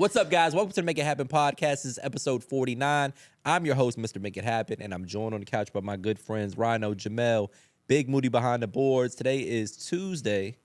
What's up, guys? Welcome to the Make It Happen podcast. This is episode 49. I'm your host, Mr. Make It Happen, and I'm joined on the couch by my good friends, Rhino, Jamel, Big Moody behind the boards. Today is Tuesday.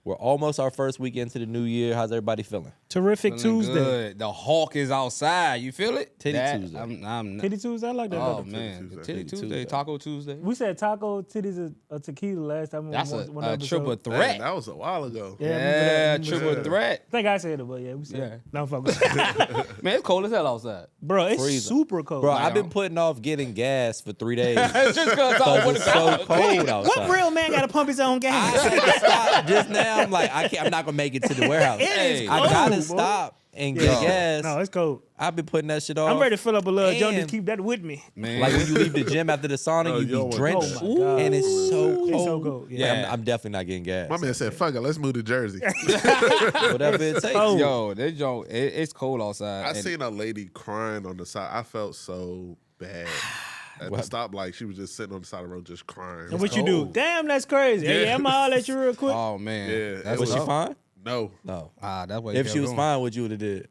We're almost our first week into the new year. How's everybody feeling? Terrific Feeling Tuesday. Good. The Hawk is outside. You feel it? Titty Tuesday. I'm Titty Tuesday, I like that. Oh, better. man. Titty Titty Tuesday. Tuesday. Taco Tuesday. We said taco, titties, a tequila last time. That's one a episode. triple Man, threat. that was a while ago. Yeah, Yeah, I remember triple that. threat. I think I said it, but yeah, we said Yeah. it. No, I'm fucking. Man, it's cold as hell outside. Bro, it's Freezing. super cold. Bro, Like, I've been putting off getting gas for 3 days. It's just because Because it's so cold outside. What real man got to pump his own I gas? had to stop just now. I'm like, I'm not going to make it to the warehouse. It is I cold, got to boy. stop and get gas. No, it's cold. I've been putting that shit off. I'm ready to fill up a little junk to And- keep that with me. Man. Like when you leave the gym after the sauna, Oh, you you don't be want drenched, that. Oh, my God. and it's so cold. It's so cold. Like, Yeah. I'm definitely not getting gas. My man said, fuck it, let's move to Jersey. Whatever it takes. Oh. Yo, that joke, it's cold outside. I And seen a lady crying on the side. I felt so bad. At the stoplight, she was just sitting on the side of the road just crying. And what you do? cold. Damn, that's crazy. Hey, Yeah. I'ma holler at you real quick. Oh, man. Yeah, That's Was she tough. fine? No, No. That's what If she was fine, what you would have did?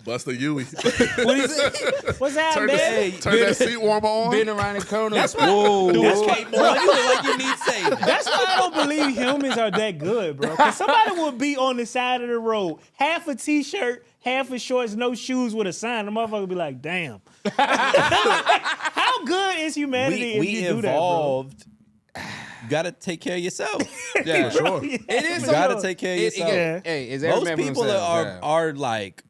bust a Yui. What is it? What's that, turn baby? turn that seat warmer on. Been around the corner. That's why- Whoa. That's Kate Moore. You look like you need saving. That's why I don't believe humans are that good, bro. Because somebody would be on the side of the road, half a t-shirt, half a shorts, no shoes with a sign. The motherfucker would be like, damn. How good is humanity if We you do evolved. You got to take care of yourself. Yeah, sure. that, bro? It is You got to so- take care of It- yourself. Yeah. Hey, is every Most man for people themselves, are like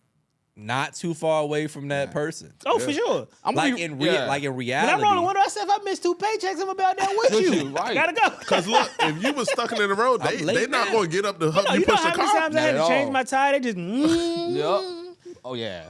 not too far away from that person. Oh, for sure. I'm Like be- in yeah. like in When reality. I roll the window, I said, if I miss 2 paychecks, I'm about there with With you. you, right. Gotta go. Because look, if you was stuck in the road, I'm late they not now. going to get up to help No, you you know push the how many car. times I had Not to at change all. my tire? They just, Yep. Oh yeah.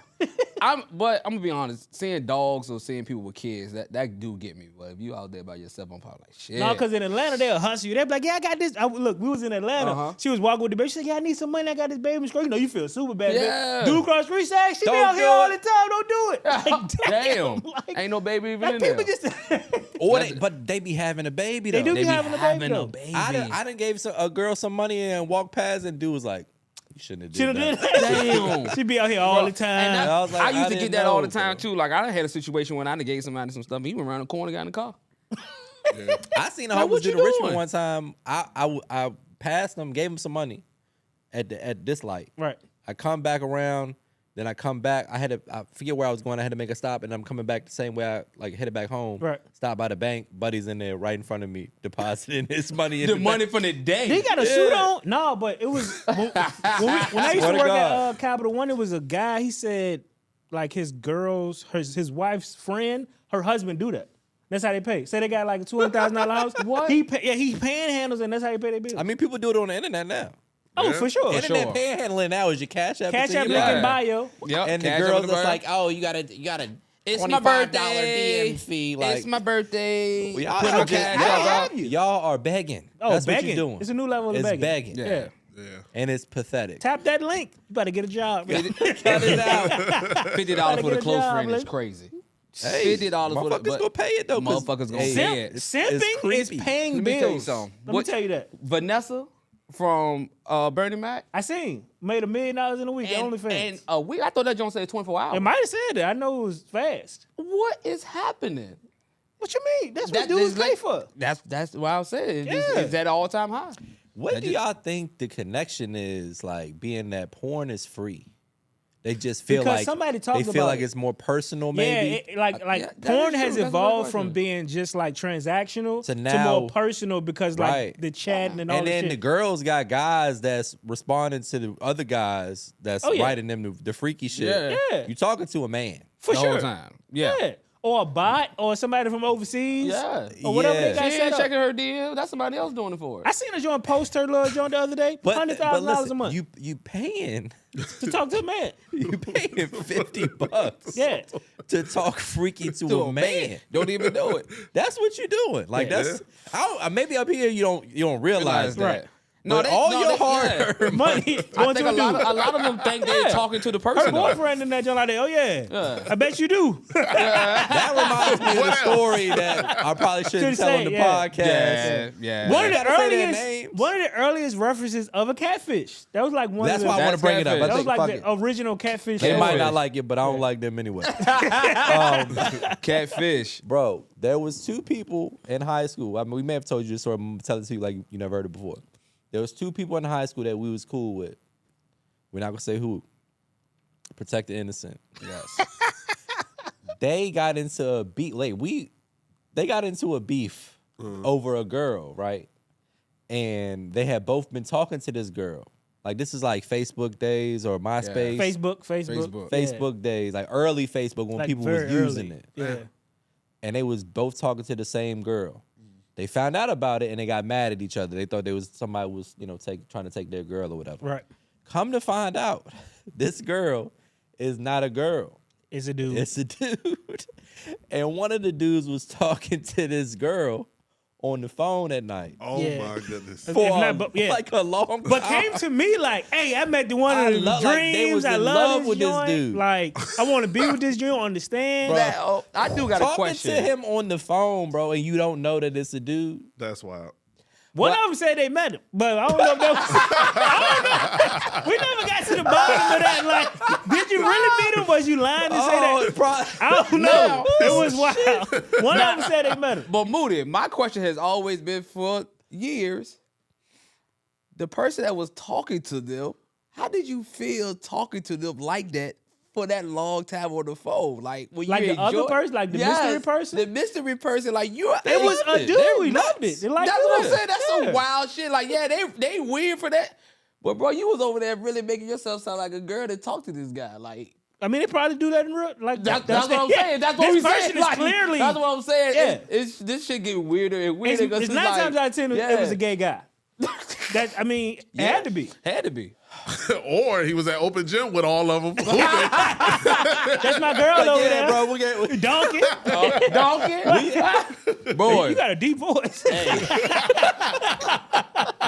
But I'm gonna be honest. Seeing dogs or seeing people with kids, that do get me. But if you out there by yourself, I'm probably like shit. No, because in Atlanta, they'll hustle you. They'll be like, yeah, I got this. Look, we was in Atlanta. Uh-huh. She was walking with the baby. She said, yeah, I need some money. I got this baby scroll. You know, you feel super bad. Yeah. Dude across the street said, she be Don't out here do all it. the time. Don't do it. Like, damn. Like, Ain't no baby even like in there. people just, Or but they be having a baby though. they do be having a baby, though. I done gave a girl some money and walked past and dude was like, you shouldn't She have done did did that. that. Damn. She be out here all the And time. I was like, I used I to get didn't that all the know, time bro. too. Like I done had a situation when I done gave somebody some stuff. He went around the corner, got in the car. I seen a Like, homeless what you dude in Richmond doing? one time. I passed him, gave him some money at this light. Right. I come back around, then I come back. I forget where I was going. I had to make a stop, and I'm coming back the same way I like headed back home. Right. Stop by the bank. Buddy's in there right in front of me, depositing his money. In The the money bank. from the day. He got a suit on? No, but it was when I used Swear to to work God. at Capital One. It was a guy. He said, like his wife's friend, her husband do that. That's how they pay. Say they got like a $200,000 house. What? He panhandles and that's how he pay their bills. I mean, people do it on the internet now. oh, for sure. Internet sure. panhandling now is your Cash App. Cash until App you link lie. in bio. Yep. And the cash girls up in that's bar. like, oh, you got a It's $25 my birthday. DM fee. Like, It's my birthday. Well, y'all, Put are my just- cash y'all- up. y'all are begging. Oh, That's begging. what you're doing. It's a new level of It's begging. begging. Yeah. Yeah. And it's pathetic. Tap that link. You better get a job. Cut it out. $50 for get the a close job, friend is Lynn. crazy. Hey, $50 for the motherfuckers gonna pay it though. 'cause, Motherfuckers gonna hey, pay it's- it. it's Simping is creepy. paying Let me bills. tell you something. Let What- me tell you that. Vanessa from Bernie Mac. I seen. Made $1 million in a week. OnlyFans. And a week. I thought that joint said 24 hours. It might have said that. I know it was fast. What is happening? What you mean? That's That what dudes is pay like- for. That's what I was saying. Yeah. It's at an all-time high. What That do just- y'all think the connection is like? Being that porn is free, they just feel Because like somebody talked they feel about like it. it's more personal. Yeah, Maybe like Yeah, that porn is has true. That's a evolved good from question. being just like transactional To to now- more personal because like Right. the chatting and all and that then shit. the girls got guys that's responding to the other guys that's Oh, yeah. writing them the freaky shit. Yeah. Yeah. You talking to a man. for the sure. whole time. Yeah. Or a bot or somebody from overseas. Yeah. Or whatever Yeah. they got She set ain't up. checking her DM. That's somebody else doing it for her. I seen a joint post her little joint the other day. But $100,000 listen, a month You paying to talk to a man. you paying $50 Yeah. to talk freaky to a man. Don't even do it. That's what you're doing. Like Yeah. that's maybe up here you don't realize Realize that. that. But your hard-earned money I going think to a a dude. lot of them think they Yeah. talking to the Her person. though. boyfriend in that joint like that. Oh yeah. I bet you do. That reminds me of the story that I probably shouldn't tell on the podcast. Yeah. One of You the gotta say their names. earliest references of a catfish. That was like one. That's of the, why I want to bring it up. I That was think, like fuck the it. original catfish. They show. might not like it, but I don't like them anyway. Catfish. Bro, there was two people in high school. I mean, we may have told you this story. I'm gonna tell it to you like you never heard it before. There was two people in high school that we was cool with. We're not gonna say who. Protect the innocent. Yes. They got into a beef. They got into a beef over a girl, right? And they had both been talking to this girl. Like this is like Facebook days or MySpace. Facebook days, like early Facebook when Like people was very using early. it. Yeah. And they was both talking to the same girl. They found out about it and they got mad at each other. They thought somebody was, trying to take their girl or whatever. Right. Come to find out, this girl is not a girl. It's a dude. It's a dude. And one of the dudes was talking to this girl on the phone at night. Oh Yeah. my goodness. If For not, but, yeah. like a long But time. came to me like, hey, I met the one I of the love- dreams. like, they was I in love love this with this joint. dude. Like, I want to be with this dude. Understand? I do got a Talking question. to him on the phone, bro, and you don't know that it's a dude. That's wild. One of them said they met him, but I don't know if that was. I don't know. We never got to the bottom of that. Like, did you really meet him? Was you lying to say that? I don't know. It was wild. One of them said they met him. But Moody, my question has always been for years. The person that was talking to them, how did you feel talking to them like that for that long time on the phone? Like when Like you the other person? Like the mystery person? The mystery person, like you. It was a dude. They're We loved nuts. it. They liked That's what I'm it. saying. That's some wild shit. Like, yeah, they weird for that. But bro, you was over there really making yourself sound like a girl that talked to this guy. Like I mean, they probably do that in real. Like that's what I'm saying. That's what this we person saying. is Like, clearly. that's what I'm saying. Yeah. It's this shit get weirder and weirder. It's 'cause 9 like, times out of 10 it was a gay guy. That I mean, it Yeah. had to be. Had to be. Or he was at open gym with all of them. That's my girl over Yeah, there. bro, we get Donkey. Donkey. Boy. You got a deep voice.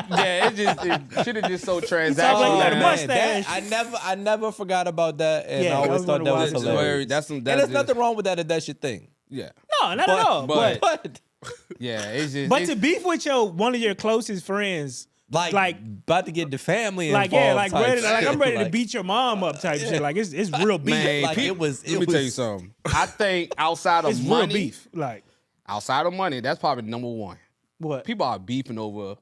Yeah, it shit is just so Talk like transactional. you got a man. mustache. I never forgot about that, and Yeah, I that always was thought one that of was the That's hilarious. that's And there's just, nothing wrong with that if that's your thing. yeah. No, not at all. but- But Yeah, it's just to beef with one of your closest friends, Like about to get the family like involved. yeah, like type ready, like shit. I'm ready to Like, beat your mom up type shit. Like it's real beef. Man, Like, it was. Let me tell you something. I think outside of It's real money, beef. Like outside of money, that's probably number one. what? People are beefing over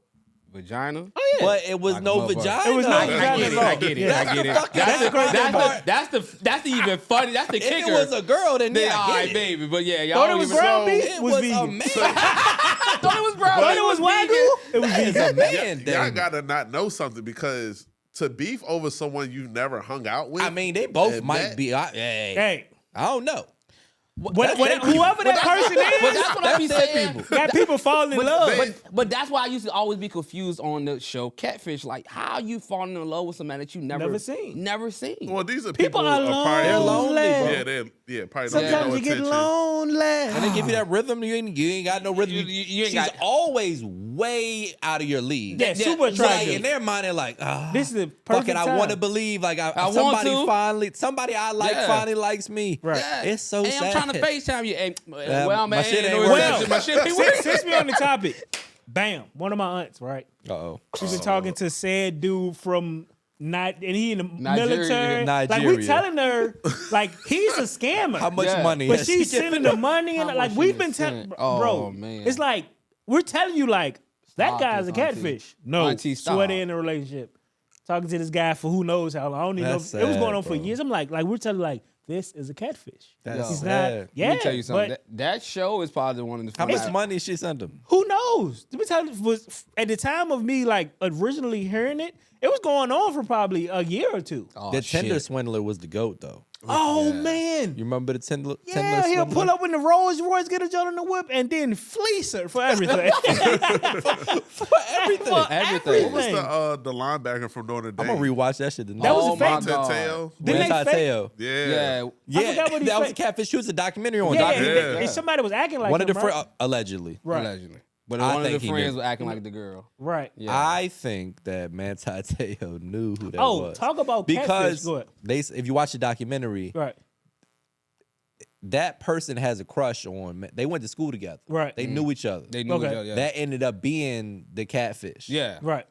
vagina. Oh yeah. But it was Like no a motherfucker. vagina. It was no I vagina get it. at all. I get it. Yeah. I get it. That's the crazy part. That's the even funny. That's the If kicker. it was a girl, then Then, yeah, all I right, get it. baby. But yeah, y'all Thought it don't was even ground know. beef? It was was vegan. a man. I thought it was brown. Thought it was wagyu. It was It's vegan. a man Y'all thing. gotta not know something because to beef over someone you've never hung out with. I mean, they both and might that- be. I Hey, don't know. whoever that person But is, that's what I be That's their saying. people. that people fall in love. But that's why I used to always be confused on the show Catfish. Like, how you falling in love with somebody that you Never seen. Never seen. Well, these are People people, are probably They're lonely. lonely, Yeah, probably don't Sometimes get no you get attention. lonely. And they give you that rhythm. You ain't got no rhythm. You ain't She's got- always way out of your league. Yeah, super Like, attractive. in their mind, they're like, This is the fuck perfect it. I time. want to believe like want somebody to. somebody I like Yeah. finally likes me. Right. Yeah. It's so hey, sad. I'm trying to FaceTime you. Hey, well, my man, shit ain't no working. reception. My shit ain't Since, working. since we on the topic, bam, one of my aunts, right? Uh-oh. She's been talking to said dude from and he in the Nigeria. military. Like Nigeria. we telling her, like he's a scammer. How much Yeah. money? But has she's she given sending the money and How like much we've she been is telling, sending? bro. Oh, man. It's like we're telling you like that Stop guy's a this, auntie. catfish. No, Auntie, stop. swear they in a relationship. Talking to this guy for who knows how long. I don't even That's know. It was sad, going on for bro. years. I'm like we're telling like this is a catfish. That's He's sad. not. Yeah, Let me tell you something. but That show is probably one of the How much funniest. money she sent him? who knows? Let me tell you, was at the time of me like originally hearing it, it was going on for probably a year or two. Oh, The shit. Tinder swindler was the GOAT, though. Oh man. You remember the Tinder Yeah, he'll swindler? pull up in the Rolls Royce, get a joint on the whip, and then fleece her for everything. for everything. Everything. What's Thing. the linebacker from Notre Dame? I'm gonna rewatch that shit tonight. That was Oh a fake. my God. Teo. Didn't they fake- Teo. Yeah. Yeah. Yeah, forgot what he that was fake- Catfish. She was a documentary on Yeah, documentary. and somebody was acting like One of him, the right? allegedly. Right. Allegedly. But I one of the think he friends knew. was acting like the girl. Right. Yeah. I think that Manti Te'o knew who that Oh, was. talk about Catfish. because Go ahead. if you watch the documentary, Right. that person has a crush on. They went to school together. Right. They knew each other. They knew Okay. each other. Yeah. That ended up being the catfish. yeah. Right.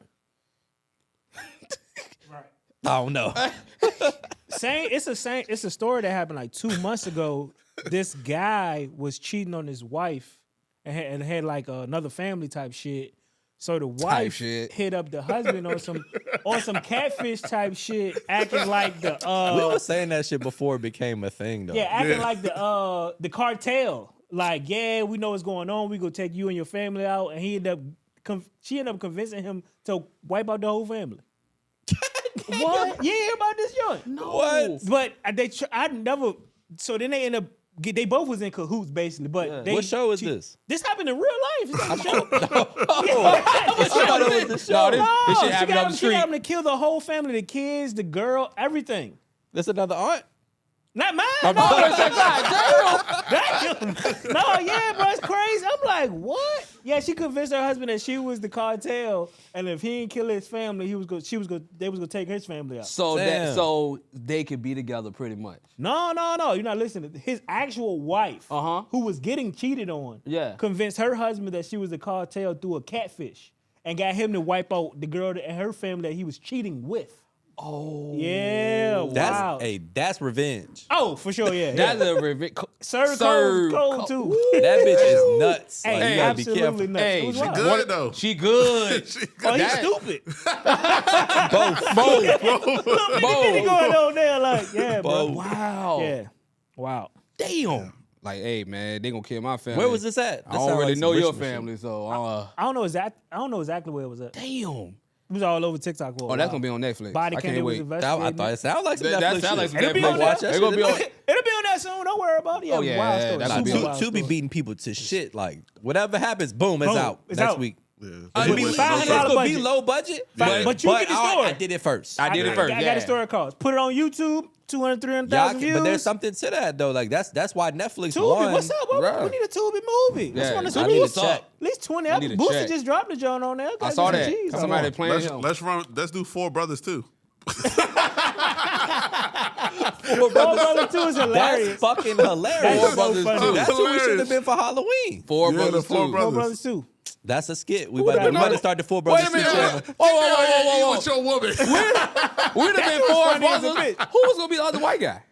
Right. I don't know. It's a story that happened like 2 months ago. This guy was cheating on his wife and had like another family type shit. So the wife shit. hit up the husband on some catfish type shit, acting like We the were saying that shit before it became a thing, though. acting like the cartel. Like, yeah, we know what's going on. We gonna take you and your family out, and she ended up convincing him to wipe out the whole family. What? You hear about this joint? No. What? But I never. So then they end up. They both was in cahoots basically. But Yeah. What show is this? This happened in real life. It's not a show. I thought it was the show. This shit she happened got on the She got street. him to kill the whole family, the kids, the girl, everything. That's another aunt. Not mine. Oh, No, it's like, God damn. No, yeah, bro, it's crazy. I'm like, what? Yeah, she convinced her husband that she was the cartel, and if he didn't kill his family, they was gonna take his family out. damn. Damn. So they could be together pretty much. No, you're not listening. His actual wife, who was getting cheated on, Yeah. convinced her husband that she was the cartel through a catfish, and got him to wipe out the girl and her family that he was cheating with. Oh. Yeah, wow. That's revenge. Oh, for sure, yeah. That's yeah. a revenge. Serve cold too. That bitch is nuts. Like, Hey, you gotta be careful. absolutely nuts. Hey, It was she wild. Good though. She good. Oh, he's That- stupid. Both. Little bitty going on there, like, yeah, bro. Both. Wow. Yeah. Wow. Damn. Like, hey, man, they gonna kill my family. Where was this at? I don't really know your family, so I don't know exactly where it was at. damn. It was all over TikTok. For a Oh, that's while. gonna be on Netflix. Body I cam can't was wait. investigating. I thought it sounded like some That Netflix sound like shit. some It'll be Netflix. on Watch there. that They're gonna be on. It'll be on that soon. Don't worry about it. Yeah, Oh, yeah, wild stories. that'll Super be on wild To be stories. beating people to shit. Like, whatever happens, boom, it's Boom, out it's next out. week. Yeah. But we It's $500 gonna be budget. low budget, But you get the story. I did it first. I did it first. I got the story calls. Put it on YouTube. 200, 300,000 Y'all views. but there's something to that though. Like that's why Netflix Tubi, won. what's up? Bruh. We need a Tubi movie. That's Yeah, one of I the need to What's up? check. At least 20 I need to episodes. Boosie check. just dropped the joint on there. I Gotta saw get that. some cheese on Somebody there. playing him. Let's do Four Brothers too. Four Brothers 2 is That's hilarious. fucking hilarious. That's Four so Brothers funny. too. That's what we Hilarious. should have been for Halloween. Four Yeah, brothers the Four too. Brothers. Four Brothers 2. That's a skit. We Who about that? to start the Four Wait Brothers a minute. skit channel. Whoa. With your woman. We'd have been That four was funny as a brothers. bitch. Who was gonna be the other white guy?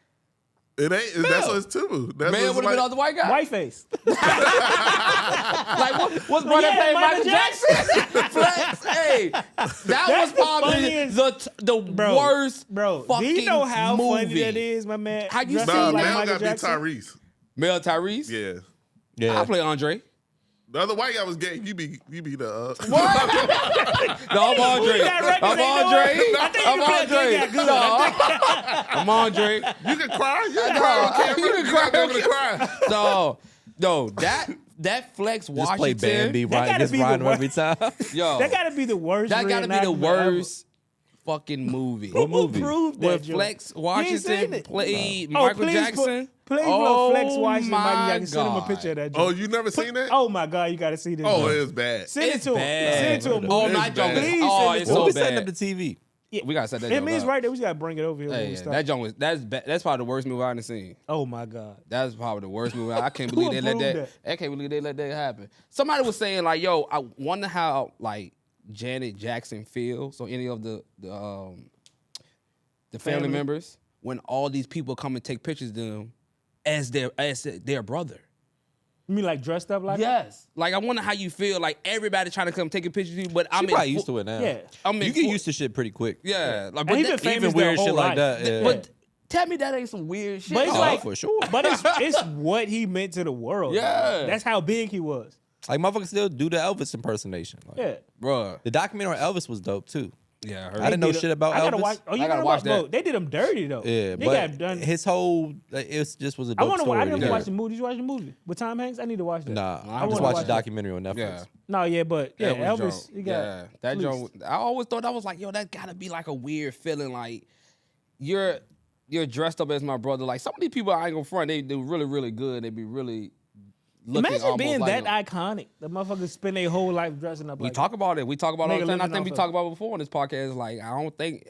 It ain't. That's what it's Tubu. That's Man what would have been the other white guy. White face. Like what's brother Yeah, playing Michael Michael Jackson? Flex. Hey, that was the probably funniest- the worst. Bro, do fucking you know how movie. funny that is, my man? How you Dressed see up Nah, like man, Michael gotta be Jackson? Tyrese. Mel Tyrese. Yeah. Yeah. I play Andre. The other white guy was gay. You be the. No, I'm Andre. got records, I'm they know Andre. it. I think I'm you play Andre. good, good. No, I'm Andre. You can cry. You can cry on camera. You can cry gotta on be able to cry. No, that Flex Just play Washington. Bambi, That Ryan, gotta just be the Rhino worst. every time. Yo, That gotta be the worst. that gotta be the reenactment ever. worst fucking movie. What movie? Proved Where that joke. Flex You ain't seen Washington it? played Oh, Michael please Jackson. Please Oh put Flex Washington, my Michael Jackson. Send him a God. picture of that Oh, joke. you never seen that? Oh my God, you gotta see this. Oh, bro. it is bad. Send it to him. bad. Send it to him. Oh, It's my joke. bad. is- Please Oh, send it it's to We'll so be setting up bad. the TV. We gotta set that. It joke means up. right there. We just gotta bring it over here. when Hey, we yeah, stop. that joke was that's probably the worst movie I've ever seen. Oh my God. That's probably the worst movie. I can't Who believe they let approved that. I can't believe they let that happen. Somebody was saying like, "Yo, I wonder how like Janet Jackson feels or any of the family members when all these people come and take pictures of them as their brother." You mean like dressed up like? Yes. Like I wonder how you feel. Like everybody trying to come take a picture of you, but I'm I'm probably used to it now. Yeah. I'm in You get full- used to shit pretty quick. Yeah. Like, And but he been that- famous Even their weird whole shit like life. that. Yeah. but tell me that ain't some weird shit. But it's Oh, like for sure. But it's what he meant to the world. Yeah. That's how big he was. Like motherfuckers still do the Elvis impersonation. Like, Yeah. Bruh. The documentary on Elvis was dope too. Yeah, I I heard. didn't know Did shit about I gotta Elvis. watch. Oh, you I gotta watch bro, that. They did him dirty though. Yeah, they but got done. his whole it just was a I dope want to. story. I didn't yeah. watch the movie. Did you watch the movie with Tom Hanks? I need to watch that. Nah, I I just wanna watched watch the that. documentary on Netflix. Yeah. No, yeah, but yeah, Elvis. He got Yeah, that fleeced. joke. I always thought that was like, yo, that gotta be like a weird feeling. Like you're dressed up as my brother. Like some of these people, I ain't gonna front. They do really, really good. They be really, looking Imagine almost being like that iconic. The motherfuckers spend their whole life dressing up We like talk about it. We talk about it all the Nigga time. I living think we off talked of- about it before on this podcast. Like, I don't think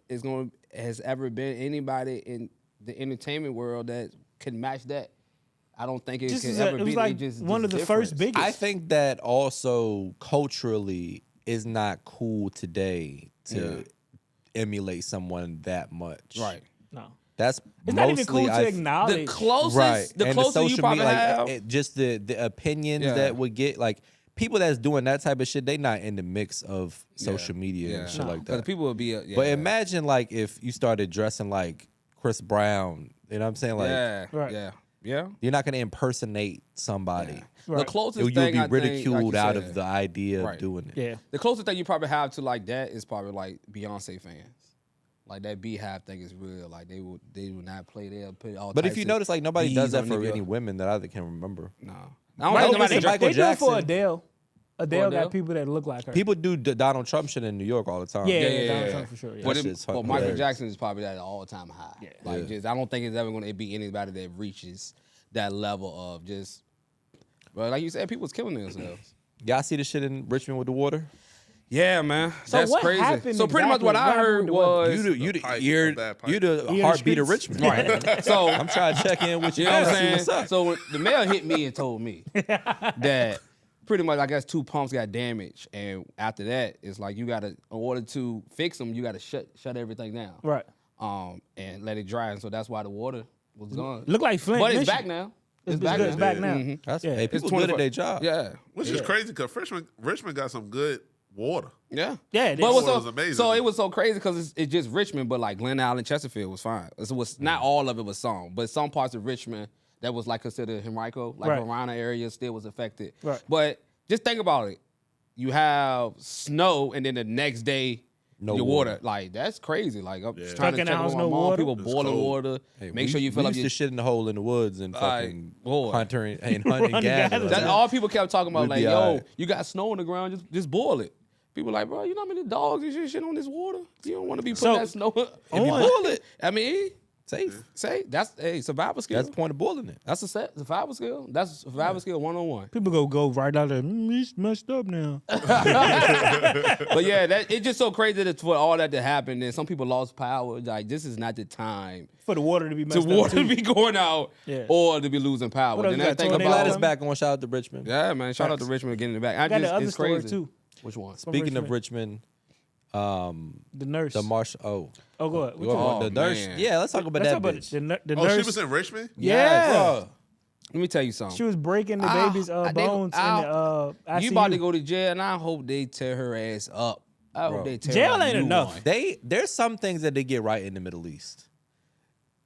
has ever been anybody in the entertainment world that can match that. I don't think it Just could as ever it was be. like It just one of the difference. first biggest. I think that also culturally is not cool today to emulate someone that much. Right. No. That's It's mostly not even cool to I- acknowledge. The closest, right. the and closer you probably have. just the opinions Yeah. that would get like people that's doing that type of shit. They not in the mix of social media and shit like Because that. people would be. But imagine like if you started dressing like Chris Brown. You know what I'm saying? Like Right. yeah. you're not gonna impersonate somebody. The Right. closest You'll thing be I think, ridiculed like you out said, of the idea Right. of doing it. Yeah. The closest thing you probably have to like that is probably like Beyonce fans. Like that Beehive thing is real. Like they would not play there, put all. But if types you of notice, like nobody bees does that on for nigga. any women that I can remember. No, I don't Michael, think nobody. Jackson, Michael they do it for Jackson. Adele. Adele Adele? got people that look like her. People do Donald Trump shit in New York all the time. Yeah. Donald Trump for sure. Yeah. That But, shit's but hilarious. Michael Jackson is probably at an all-time high. Yeah. Like Yeah. just I don't think it's ever going to be anybody that reaches that level of just. But like you said, people's killing themselves. Y'all see the shit in Richmond with the water? Yeah, man, So that's what crazy. happened So pretty much exactly? what What I happened heard with the weather? was You pipe, you're a bad pipe. you the the heartbeat of streets. Richmond. right. So I'm trying to check in with you. You know what I'm see saying? what's up. So when the mail hit me and told me that pretty much, I guess 2 pumps got damaged, and after that, it's like you gotta, in order to fix them, you gotta shut everything down, Right. and let it dry. And so that's why the water was gone. Look like Flint. but it's Michigan. back now. It's back. It's back now. Mhm. That's Yeah. hey, It's people good at their job. Yeah, Which is crazy because Richmond got some good water. yeah, Yeah, it But is. what's Water so, was amazing. so it was so crazy because it's just Richmond, but like Glen Allen, Chesterfield was fine. It was not all of it was some, but some parts of Richmond that was like considered Henrico, like Right. Rhino area, still was affected. Right. But just think about it. You have snow, and then the next day, No your water. water. Like that's crazy. Like I'm just Stuck trying to in the check house, with my no mom. water? People It's boiling cold. water. Hey, Make sure you fill we up used your. to shit in the hole in the woods and fucking boy. hunting and hunting Hunting gather. gather. That's all people kept talking about. We'd Like, be yo, alright. you got snow on the ground, just boil it. People like, bro, you know how many dogs and shit on this water? You don't want to be putting So, that snow. If you on- boil it, I mean, Safe. say that's survival skill. That's the point of boiling it. That's a survival skill. That's survival skill 101. People go right out there. It's messed up now. But yeah, it's just so crazy that for all that to happen. And some people lost power. Like this is not the time For the water to be to messed up water too. to be going out Yeah. or to be losing power. What else Then you I got, think tornado? Glad about it's back on. Shout out to Richmond. Yeah, man. Shout out to Facts. Richmond for getting it back. I got the other it's story crazy. too. Which one? Speaking of Richmond. Richmond, The nurse. the Marsh. Oh, Oh, go ahead. What you you want Oh, the nurse? man. Yeah, let's talk about Let's that talk about bitch. the Oh, nurse. she was in Richmond? Yeah. Bruh. Let me tell you something. She was breaking the Ah, baby's they- bones in the ICU. You about to go to jail, and I hope they tear her ass up. I hope they tear Jail her a ain't new enough. one. There's some things that they get right in the Middle East.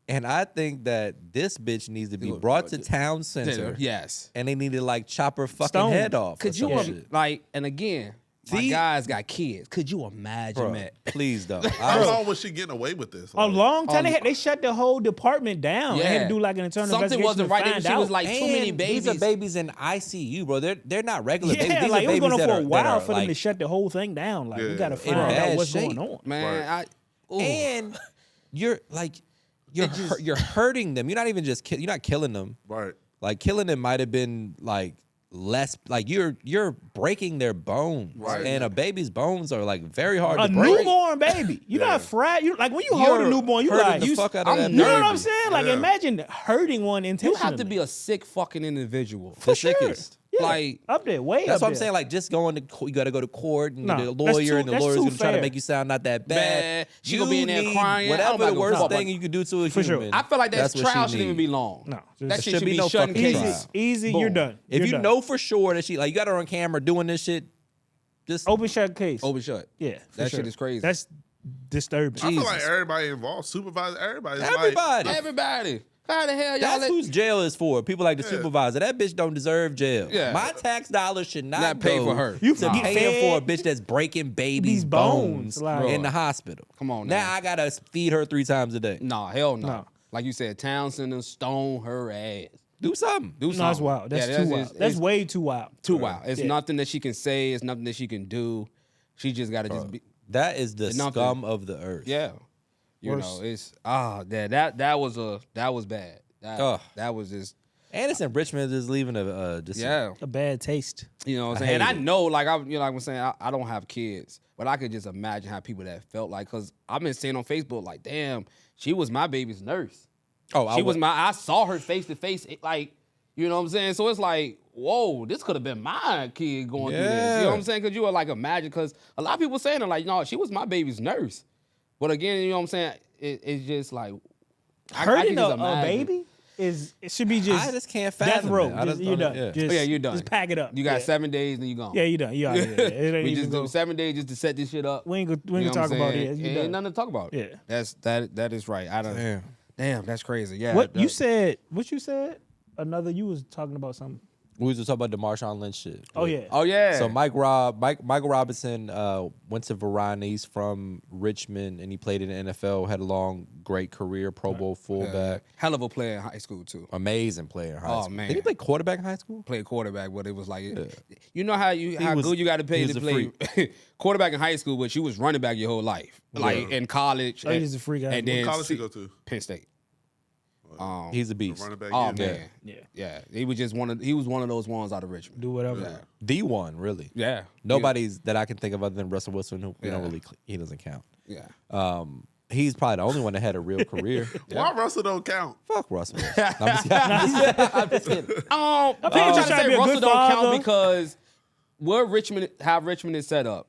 And I think that this bitch needs to be brought to town center. Yes. And they need to like chop her fucking Stone. head off. Could you shit. like? And again, my See? guys got kids. Could you imagine Bro, that? please don't. How long was she getting away with this? A Like, long time. They shut the whole department down. They had to do like an internal Something investigation wasn't to right. find She was out. like too many And babies. These are babies in ICU, bro. They're not regular babies. Yeah, These like are it was babies going on that for a are- that while are, for them to like- shut the whole thing down. Like we Yeah. gotta In find out bad what's shape. going on. Man, And you're like you're hurting them. You're not even just you're not killing them. right. Like killing them might have been like less. Like you're breaking their bones, Right. and a baby's bones are like very hard A to break. newborn baby. You're not fried. You like when you hold You're a newborn. You hurting like the you, fuck out of that you know what baby. I'm saying? Like Yeah. imagine hurting one you intentionally. have to be a sick fucking individual. The sure. sickest. Yeah. Like up there, way That's up what I'm there. saying. Like just going to you got to go to court and Nah, the that's lawyer too- and the that's lawyer's too gonna try to fair. make you sound not that bad. Bad. She gonna be in there need crying. I don't Whatever the give a worst fuck. thing you could do to a For sure. human. I feel like that's what trial she shouldn't even need. be long. No, that just- shit should should be be no shut in fucking case. trial. Easy, Boom. you're done. If You're you done. know for sure that she like you got her on camera doing this shit, just open shut case. Open shut. Yeah, for That sure. shit is crazy. That's disturbing. I feel like Jesus. everybody involved, supervisor, everybody's everybody. Everybody. How the hell y'all That's let whose jail is for. People like the Yeah. supervisor. That bitch don't deserve jail. Yeah. My tax dollars should not pay go for her. You to get paying for a fed bitch that's breaking babies' these bones, bones like- in the hospital. Come on now. now. I gotta feed her 3 times a day. Nah, hell no. No. Like you said, town center stone her ass. Do something. Do No, something. that's wild. That's Yeah, too wild. That's it's way too wild. too wild. It's Yeah. nothing that she can say. It's nothing that she can do. She just got to just be. That is the Nothing. scum of the earth. Yeah. You Worse. know, it's that was bad. Ugh. That was just And it's in Richmond, just leaving a bad taste. You know what I'm I saying? And I hate it. know, like I'm saying, I don't have kids, but I could just imagine how people that felt like, because I've been seeing on Facebook, like, damn, she was my baby's nurse. Oh, I saw her face to face, like, you know what I'm saying? So it's like, whoa, this could have been my kid going through this. You know what I'm saying? Because you were like, imagine, because a lot of people saying it, like, no, she was my baby's nurse. But again, you know what I'm saying? It's just like, I Hurting can just a imagine. baby it should be just I just can't death fathom row. it. I just You're don't- done. yeah. Just, Yeah, you're done. Just pack it up. You got 7 days, then you gone. Yeah, you done. You out of here. It ain't We even just go. do 7 days just to set this shit up. We ain't You gonna know talk what I'm about saying? it. You Ain't done. nothing to talk about. Yeah. That is right. I don't. Damn, that's crazy. Yeah. What you said? What you said? You was talking about something. We was just talking about the Marshawn Lynch shit. Oh yeah. Oh yeah. So Michael Robinson went to Vuitton. He's from Richmond, and he played in the NFL. Had a long, great career, Pro Bowl fullback, hell of a player in high school too. amazing player in high Oh, school. man. Did he play quarterback in high school? Played quarterback, but it was like, you know how was- good you got to pay he to was a play quarterback in high school, but you was running back your whole life, like in college. Oh, he's a freak out. And What then What college you go to? Penn State. He's a beast. Running back. Oh yeah. man, Yeah. yeah. He was one of those ones out of Richmond. Do whatever. Yeah. D1, really. Yeah. Nobody's that I can think of other than Russell Wilson. Who we don't Yeah. really. He doesn't count. Yeah. He's probably the only one that had a real career. Why Russell don't count? Fuck Russell Wilson. I'm just kidding. I'm just kidding. people I'm just trying to trying to say be a Russell good don't count father. because how Richmond is set up,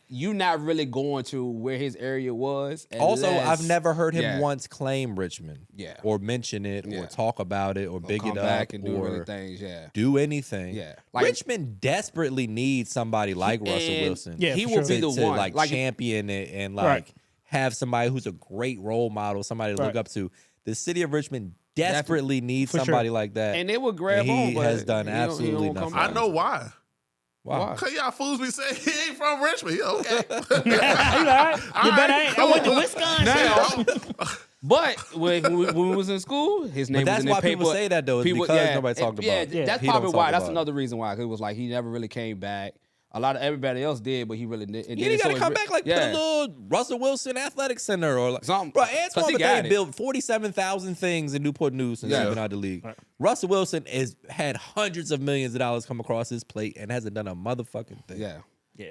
you not really going to where his area was. Also, unless- I've never heard him Yeah. once claim Richmond. Yeah. Or mention it, Yeah. or talk about it, or big come it back up, and do or really things. Yeah. do anything. Yeah. Like- Richmond desperately needs somebody like Russell and Wilson. Yeah, he for will sure. be the to one. like champion it and like Right. have somebody who's a great role model, somebody to look Right. up to. The city of Richmond desperately needs For sure. somebody like that. And they would grab And he on, but has done he don't- he absolutely don't come nothing. I back. know why. Wow. Cause y'all fools be saying he ain't from Richmond. He okay. You all right? You better ain't. I went to Wisconsin. Now, but when we was in school, his name But that's was in why the paper. people say that, though, is because nobody talked yeah, about it. that's He don't probably talk why. That's about it. another reason why. 'Cause it was like he never really came back. A lot of everybody else did, but he really didn't. You gotta come back like put a little Russell Wilson Athletic Center or like Something. Bro, 'Cause Antoine he got McCain it. built 47,000 things in Newport News since he's been out of the league. Right. Russell Wilson has had hundreds of millions of dollars come across his plate and hasn't done a motherfucking thing. Yeah. Yeah.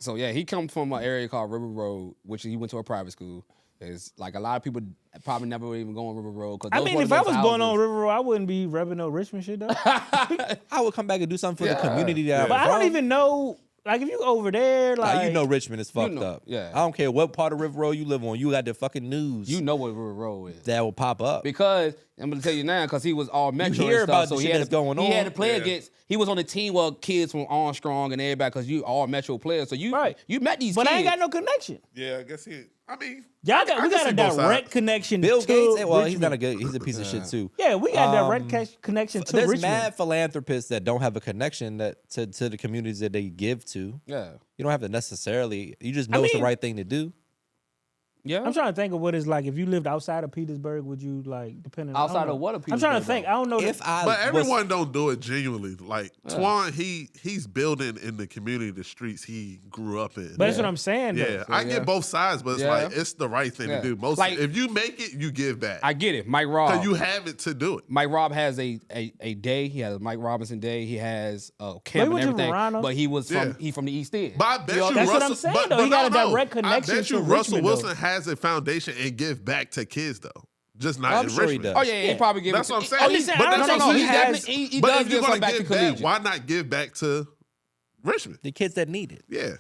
So yeah, he comes from an area called River Road, which he went to a private school. It's like a lot of people probably never even go on River Road. I mean, if I was born on River Road, I wouldn't be repping no Richmond shit though. I would come back and do something for the community that But I I'm don't from. even know. Like if you over there, like You know Richmond is fucked know, up. yeah. I don't care what part of River Road you live on. You got the fucking news you know what River Road is. that will pop up. Because I'm gonna tell you now, because he was all metro hear and stuff, about so the he shit had that's to, going he had on. to play against. He was on the team with kids from Armstrong and everybody, because you all metro players. So you Right. you met these but kids. I ain't got no connection. Yeah, I guess he. I mean, Y'all I got we can got see a both direct sides. connection. Bill to Gates, well, he's Richmond. not a good. He's a piece of shit too. Yeah, we got direct connection to There's Richmond. mad philanthropists that don't have a connection that to the communities that they give to. Yeah. You don't have to necessarily. You just know it's the mean- right thing to do. Yeah. I'm trying to think of what it's like if you lived outside of Petersburg. Would you like depending on, I don't Outside know. of what of I'm trying to Petersburg, think. though? I don't know. If I But was- everyone don't do it genuinely. Like Twan, he's building in the community, the streets he grew up in. but that's what I'm saying. Though. Yeah, I get both sides, but it's Yeah. like it's the right thing Yeah. to do. Most Like- if you make it, you give back. I get it. Mike Robb. Cause you have it to do it. Mike Robb has a day. He has a Mike Robinson day. He has a camp he and went to everything. Rhino. But he was from Yeah. he from the East End. But I bet you that's Russell, what I'm saying, but, though. but He got no, a direct connection I bet you to Russell Richmond, Wilson though. has a foundation and give back to kids though, just not I'm in sure he Richmond. does. Oh yeah, he probably give. That's what I'm saying. I'm just saying, But I don't that's know, what I'm he saying. has- he But does if you're give gonna some back to give back, collegiate. why not give back to Richmond? the kids that need it. Yeah.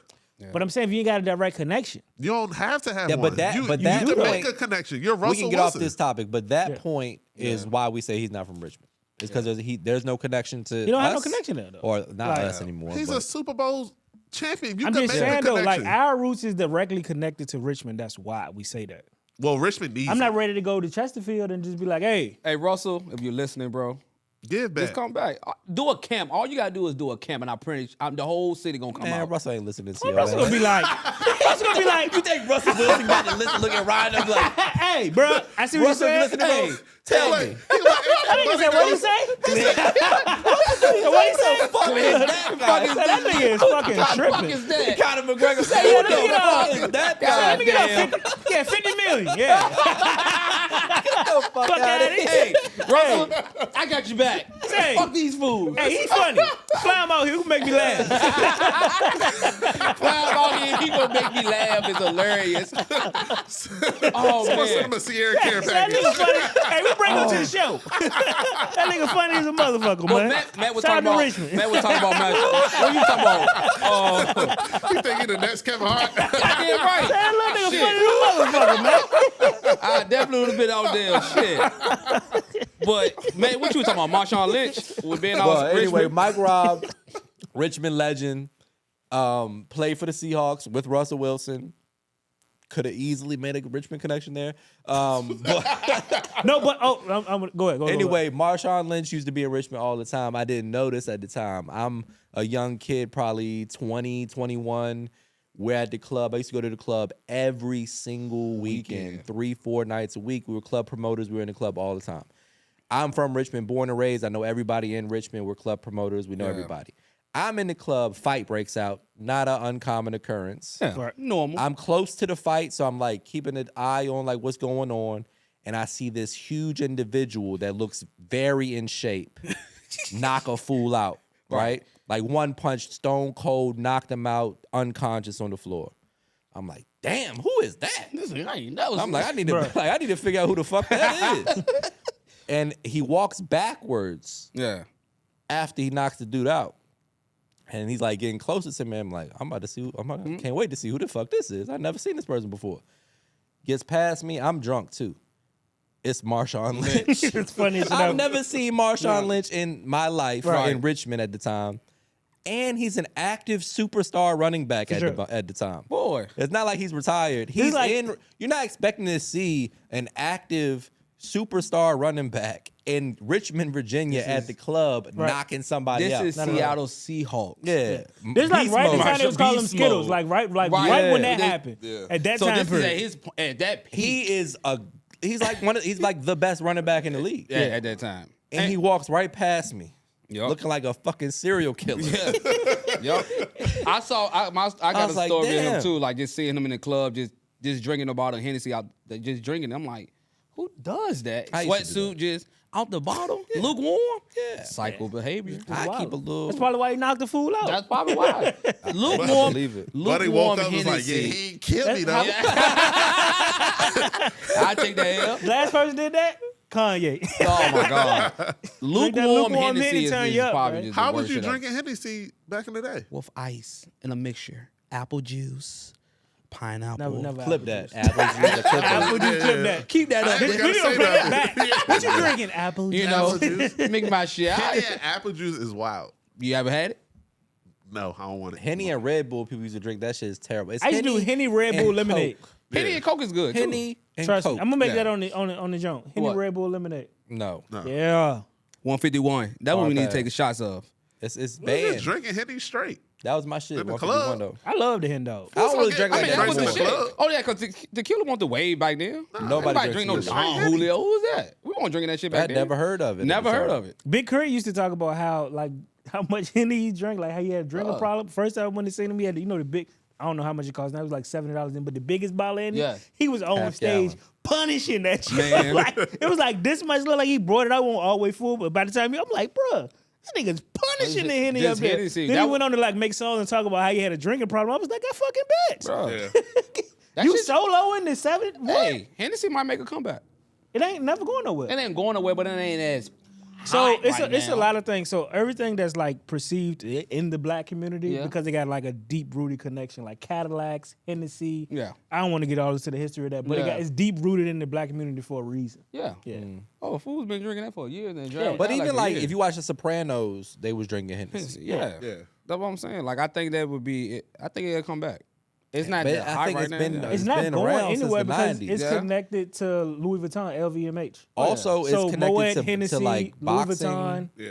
But I'm saying if you ain't got a direct connection, You don't have to have Yeah, one. but that- you, but you that need to make point- a connection. You're Russell We can get Wilson. off this topic, but that Yeah. point is why we say he's not from Richmond. It's because there's no connection to. you don't have no us, connection there though. or not Like- us anymore. He's but a Super Bowl champion. You I'm can just make saying the though, connection. like our roots is directly connected to Richmond. That's why we say that. Well, Richmond needs I'm it. not ready to go to Chesterfield and just be like, hey, Hey Russell, if you're listening, bro, Give back. just come back. Do a camp. All you gotta do is do a camp, and I promise the whole city gonna come Man, out. Russell ain't listening to you. Russell gonna be like, Russell gonna be like, You think Russell Wilson got to listen, look at Rhino and be like, hey, bro, I see what you Russell, said. listen to Hey, me. Tell Like, me. he's like, I think he said, what he say? What he say? Fuck is that guy? That nigga is fucking Fuck tripping. is that? Conor McGregor said, Yeah, what let me the get fuck off. is that Let me get guy? a 50 million. Yeah. Fuck out of here. Hey, Russell, I got you back. Hey. Fuck these fools. Hey, he funny. Fly him out here. Who make me laugh? Fly all in, he gonna make me laugh. It's hilarious. Oh Someone send man. him a Sierra care That package. nigga funny. Hey, we bring him to the show. That nigga funny as a motherfucker, But man. Matt was Shout talking out about. to Richmond. Matt was talking about what you talking about? You think he the next Kevin Hart? I did right. That little nigga Shit. funny as a motherfucker, man. I definitely would have been out there. Shit. But man, what you was talking about? Marshawn Lynch with being Well, out. anyway, Mike Robb, Richmond legend, played for the Seahawks with Russell Wilson. Could have easily made a Richmond connection there. But No, but I'm go ahead. Go anyway, Marshawn Lynch used to be in Richmond all the time. I didn't notice at the time. I'm a young kid, probably 20, 21. We're at the club. I used to go to the club every single weekend, 3-4 nights a week. We were club promoters. We were in the club all the time. I'm from Richmond, born and raised. I know everybody in Richmond. We're club promoters. We know everybody. I'm in the club. Fight breaks out. Not an uncommon occurrence. Right. Normal. I'm close to the fight, so I'm like keeping an eye on like what's going on. And I see this huge individual that looks very in shape knock a fool out, right? Like one punch, stone cold, knocked him out, unconscious on the floor. I'm like, damn, who is that? I'm like, I need to figure out who the fuck that is. And he walks backwards Yeah. after he knocks the dude out. And he's like getting closer to me. I'm like, can't wait to see who the fuck this is. I've never seen this person before. Gets past me, I'm drunk too. It's Marshawn Lynch. It's funny as I've never seen Marshawn Lynch in my life in Richmond at the time. And he's an active superstar running back at the time. Boy. It's not like he's retired. He's like- you're not expecting to see an active superstar running back in Richmond, Virginia at the club knocking somebody out. This is Seattle Seahawks. Yeah. This like Beast right mode. the time they was calling them Beast Skittles, mode. like right Right. when that Yeah. happened. Yeah. At that So time this is period. at that peak. He's like the best running back in the league. Yeah, at that time. And he walks right past me. Yup. Looking like a fucking serial killer. Yup. I got was a like, story of him damn. too, like just seeing him in the club, just drinking a bottle of Hennessy out, just drinking. I'm like, who does that? I used to do Sweatsuit just out the bottle, lukewarm. Yeah. Psycho behavior. I Wild. keep a little. That's probably why he knocked the fool out. That's probably why. Lukewarm. believe it. Buddy Lukewarm woke up and was like, yeah, Hennessy. he ain't killed me though. I take that L. Last person did that? Kanye. Oh my god. Lukewarm Hennessy Henny is turn just you up, probably right? just How the was worst you shit ever. drinking Hennessy back in the day? With ice and a mixture, apple juice, pineapple. Never Clip that. Apple juice, Clip that. Keep that up. I We ain't need gotta to say bring that that. back. What you drinking? Apple You juice. know, Apple juice. make my shit. Henny and apple juice is wild. You ever had it? No, I don't want it. Henny and Red Bull, people used to drink. That shit is terrible. It's I used to do Henny Red Bull and lemonade. Coke. Henny and Coke is good. Henny and Trust Coke. me, I'm gonna make Yeah. that on the joint. Henny What? Red Bull lemonade. No. Yeah. 151. That's what we need to Okay. take shots of. It's Just banned. drinking Henny straight. That was my shit. In the 151 club? though. I love the hen dog. I don't really get- drink I like mean, that. That was the in the shit. club. Oh yeah, because tequila want the wave back then. Nobody drink no drinks Don tequila. Julio. Who was that? We weren't drinking that shit back I'd then. never heard of it. Never heard of it. Big Curry used to talk about how much Henny he drank, like how he had a drinking problem. First time when they seen him, he had the big. I don't know how much it cost now. It was like $70 in, but the biggest bottle in it, Yeah. he was on Half stage gallon. punishing that shit. Man. Like, it was like this much. Look like he brought it out all the way full, but by the time I'm like, bruh, this nigga's punishing the Henny up Just there. Hennessy. Then That he went on to like make songs and talk about how he had a drinking problem. I was like, I fucking bet. Bro. Yeah. That You shit- solo in the 70s? What? Hey, Hennessy might make a comeback. It ain't never going nowhere. It ain't going nowhere, but it ain't as So hot it's right a now. lot of things. So everything that's like perceived in the black community Yeah. because they got like a deep rooted connection, like Cadillacs, Hennessy. Yeah. I don't want to get all into the history of that, but Yeah. it's deep rooted in the black community for a reason. Yeah. Yeah. Oh, fool's been drinking that for years. And Yeah. But even like if you watch The Sopranos, they was drinking Hennessy. yeah, Yeah. that's what I'm saying. Like I think that would be. I think it'll come back. It's not But that I hot think right it's now. been- Yeah. It's It's not been going around since anywhere the because 90s. it's Yeah. connected to Louis Vuitton, LVMH. Also, So it's Moet, connected Hennessy, to like Louis boxing. Vuitton, Yeah.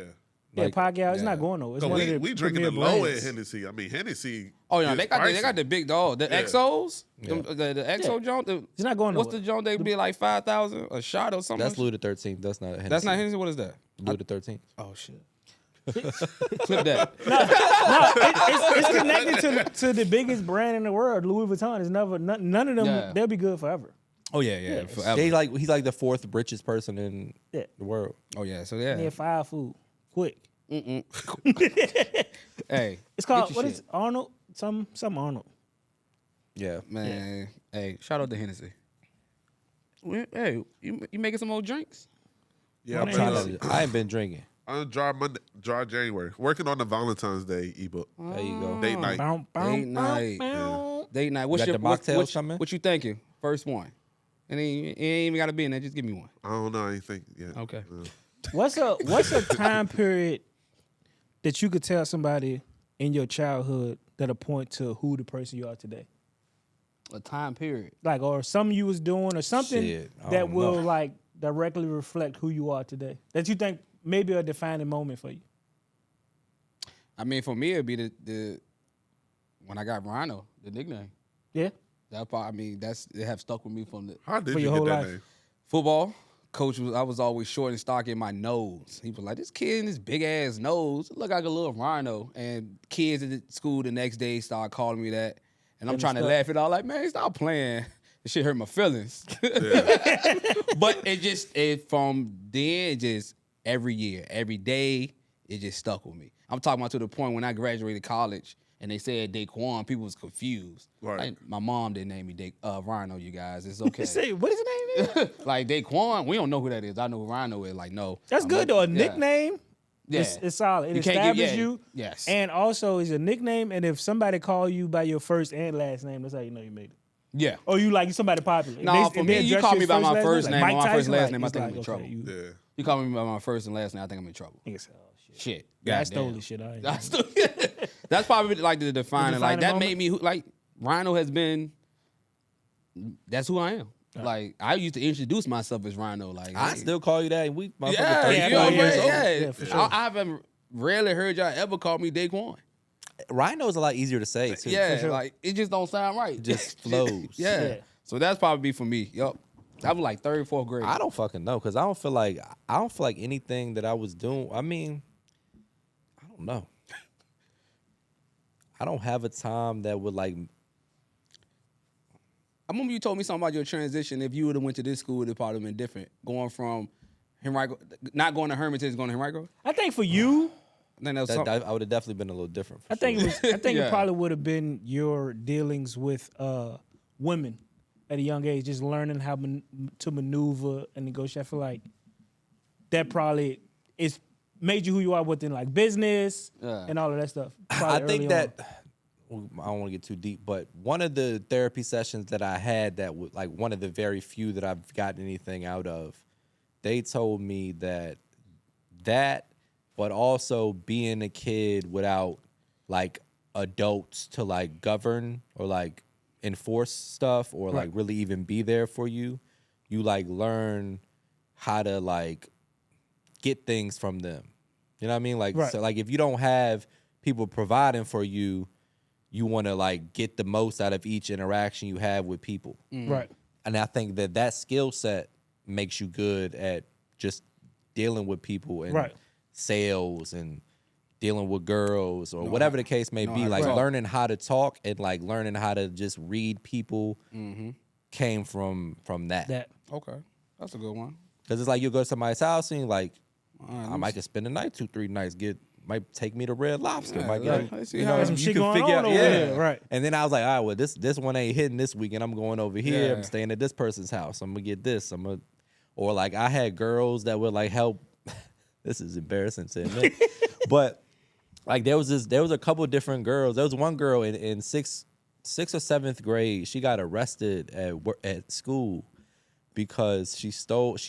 Like, Pacquiao. It's yeah. not going nowhere. It's So one of the we drinking the premier low end brands. Hennessy. I mean, Hennessy. Oh yeah, is they got pricey. the big dog, the Yeah. XOs, Yeah. the XO joint. It's not going What's the nowhere. joint? They be like 5,000 a shot or something. That's Louis the 13th. That's not Hennessy. That's not Hennessy. What is that? Louis the 13th. Oh shit. Clip that. It's connected to the biggest brand in the world, Louis Vuitton. It's never none of them. Yeah. They'll be good forever. Oh yeah. Forever. He's like the fourth richest person in Yeah. the world. Oh yeah. So yeah. Yeah, fire food. Quick. Hey, It's called, get your what shit. is it? Arnold? Some Arnold. Yeah. Man, hey, shout out to Hennessy. Hey, you making some more drinks? Yeah, What I'm ain't trying Hennessy? to. I ain't been drinking. On dry January. Working on the Valentine's Day ebook. There you go. Date night. Bow, bow, Date bow, night. bow. Date night. What's got your the mocktails coming? What you thinking? First one. And it ain't even got to be in there. Just give me one. I don't know anything yet. Okay. What's a time period that you could tell somebody in your childhood that'll point to who the person you are today? A time period. Like, or something you was doing or something Shit, I that don't will know. like directly reflect who you are today. That you think maybe a defining moment for you. I mean, for me, it'd be the when I got Rhino, the nickname. Yeah. That part, I mean, it have stuck with me from the How did For you your get whole that life. name? football. Coach I was always short and stocky in my nose. He was like, this kid in this big ass nose, it look like a little rhino. And kids at the school the next day started calling me that. And I'm And trying to stuff. laugh it out like, man, stop playing. This shit hurt my feelings. Yeah. But from then, just every year, every day, it just stuck with me. I'm talking about to the point when I graduated college and they said Daquan, people was confused. Right. Like, my mom didn't name me Rhino, you guys. It's okay. Say, what is his name? Like Daquan, we don't know who that is. I know who Rhino is. Like, no. That's I'm good not- though. A yeah. nickname. Yeah. It's solid. It You can't give- establishes yeah. you. Yes. And also it's a nickname. And if somebody call you by your first and last name, that's how you know you made it. Yeah. Or you like somebody popular. Nah, If for they me, you address call you me as by my last first like name Mike or my first Tyson, last like, name, I it's think I'm like, in trouble. you- Yeah. You call me by my first and last name, I think I'm in trouble. Nigga said, oh, shit. Shit. Yeah, I Goddamn. stole this shit. I ain't I stole- That's probably like the defining. Like defining that made me like Rhino has been. That's who I am. Like I used to introduce myself as Rhino. Like I hey. still call you that. And we motherfucker Yeah, 34 yeah, you know what I'm years saying? old. Yeah, Yeah, for sure. I haven't rarely heard y'all ever call me Daquan. Rhino's a lot easier to say too. Yeah, sure. like it just don't sound right. It just flows. Yeah. Yeah. So that's probably for me. Yup. That was like third, fourth grade. I don't fucking know because I don't feel like anything that I was doing. I mean, I don't know. I don't have a time that would like. I remember you told me something about your transition. If you would have went to this school, it'd probably been different. Going from Henrico, not going to Hermitage, going to Henrico. I think for you, I think that was That, something. I would have definitely been a little different. For I think sure. it was. I think Yeah. it probably would have been your dealings with women at a young age, just learning how to maneuver and negotiate. I feel like that probably is made you who you are within like business Yeah. and all of that stuff. I Probably think early that I don't want to get too deep, but one of the therapy sessions that I had that was like one of the very few that I've gotten anything out of, they told me that, but also being a kid without like adults to like govern or like enforce stuff or like really even be there for you, you like learn how to like get things from them. You know what I mean? Like, Right. so like if you don't have people providing for you, you want to like get the most out of each interaction you have with people. right. And I think that skill set makes you good at just dealing with people and Right. sales and dealing with girls or whatever the case may be. how to Like talk. learning how to talk and like learning how to just read people came from that. That Okay, that's a good one. Because it's like you'll go to somebody's house and you're like, right, I might could spend the night 2-3 nights, might take me to Red Lobster. Yeah, might like, get, let's see you how- know, There's some you shit can going figure on out, over yeah. there, right. And then I was like, all right, well, this one ain't hitting this weekend. I'm going over here. Yeah. I'm staying at this person's house. I'm gonna get this. Or like I had girls that would like help. This is embarrassing to admit, but like there was a couple different girls. There was one girl in sixth or seventh grade. She got arrested at school because she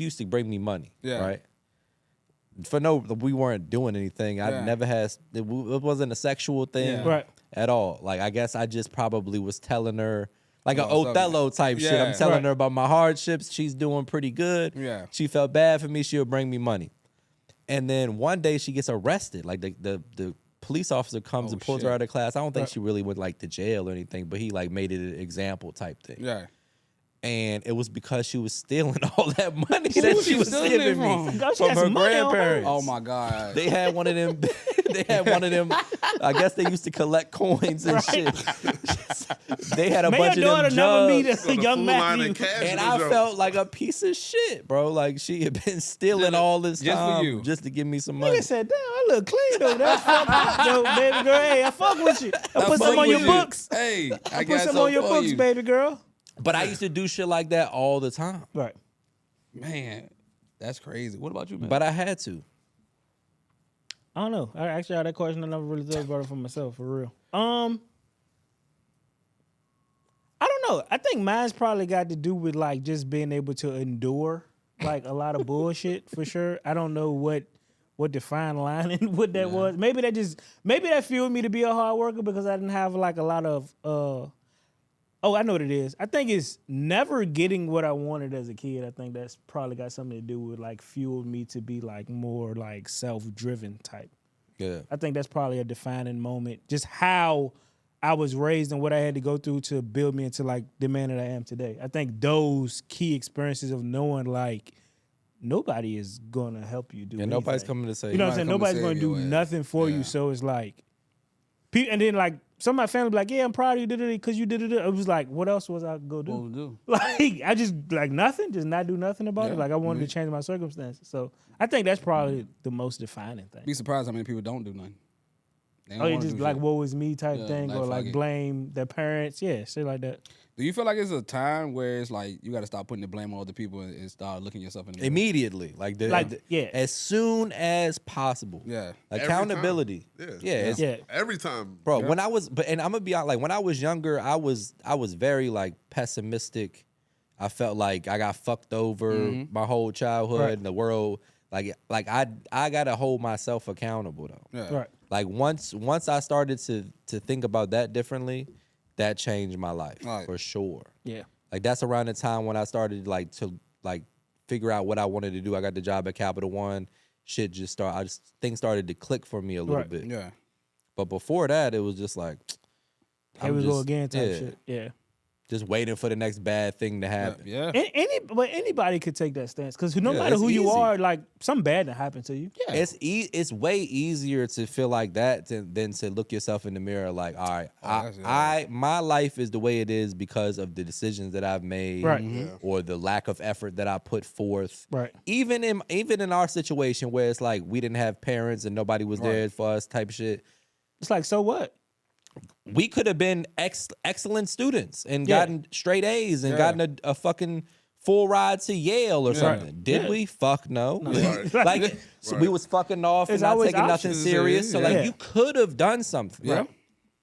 used to bring me money. Yeah. Right. We weren't doing anything. I Yeah. never had. It wasn't a sexual thing Yeah. Right. at all. Like I guess I just probably was telling her like an About Othello type shit. I'm Yeah. telling Right. her about my hardships. She's doing pretty good. Yeah. She felt bad for me. She'll bring me money. And then one day she gets arrested. Like the police officer comes and pulls her shit. out of class. I don't think she really went like to jail or anything, but he like made it an example type thing. Yeah. And it was because she was stealing all that money Who that was she she was stealing giving it me from? God, she from had her some money on her. grandparents. Oh my God. They had one of them. They had one of them. I guess they used to collect coins and shit. They had a May bunch your of daughter them never meet jugs. So the young Food Line Matthew. and cash And in I the felt jokes. like a piece of shit, bro. Like she had been stealing Just- all this just for time you. just to give me some money. Nigga said, damn, I look clean though. That's fucked up, though, baby girl. Hey, I fuck with you. I put fuck some on your with you. books. Hey, I Put got some on your for books, you. baby girl. But I used to do shit like that all the time. Right. Man, that's crazy. What about you, man? But I had to. I don't know. I actually had that question. I never really thought about it for myself, for real. I don't know. I think mine's probably got to do with like just being able to endure like a lot of bullshit for sure. I don't know what the fine line and what that was. Maybe that fueled me to be a hard worker because I didn't have like a lot of oh, I know what it is. I think it's never getting what I wanted as a kid. I think that's probably got something to do with like fueled me to be like more like self-driven type. Yeah. I think that's probably a defining moment. Just how I was raised and what I had to go through to build me into like the man that I am today. I think those key experiences of knowing like nobody is gonna help you do And nobody's anything. coming to say You know what I'm saying? Nobody Nobody's come gonna to do save your ass. nothing for Yeah. you. So it's like, and then like some of my family be like, yeah, I'm proud of you, because you did it. I was like, what else was I gonna do? What would do? Like I just like nothing, just not do nothing about it. Yeah. Like I wanted to change my circumstances. So I think that's probably the most defining thing. Be surprised how many people don't do nothing. They don't Oh, you wanna just do like shit. woe is me type Yeah, thing, like, or fuck like it. blame their parents. Yeah, shit like that. Do you feel like it's a time where it's like you got to stop putting the blame on other people and start looking yourself in the mirror? Immediately. Yeah. As soon as possible. Yeah. Every Accountability. time. Yeah. it's- Yeah. Every time. Bro, when I was, and I'm gonna be honest, like when I was younger, I was very like pessimistic. I felt like I got fucked over my whole childhood Right. and the world. Like I gotta hold myself accountable though. Yeah. Right. Like once I started to think about that differently, that changed my life Right. for sure. Yeah. Like that's around the time when I started to figure out what I wanted to do. I got the job at Capital One. Shit just started. Things started to click for me a little Right. bit. Yeah. But before that, it was just like, Here we go again type yeah, shit. Yeah. just waiting for the next bad thing to happen. Yeah. But anybody could take that stance because no Yeah, matter it's who you easy. are, like something bad to happen to you. Yeah. It's way easier to feel like that than to look yourself in the mirror like, all right, that's my life is the way it is because of the decisions that I've made, Right. or the lack of effort that I put forth. Right. Even in our situation where it's like we didn't have parents and nobody was there for us, type of shit. It's like, so what? We could have been excellent students and Yeah. gotten straight A's and Yeah. gotten a fucking full ride to Yale or something. Did Yeah. we? Fuck no. Right. Like so we was fucking off and It's not always taking nothing options. serious. So Yeah. like Yeah. you could have done something. Yeah.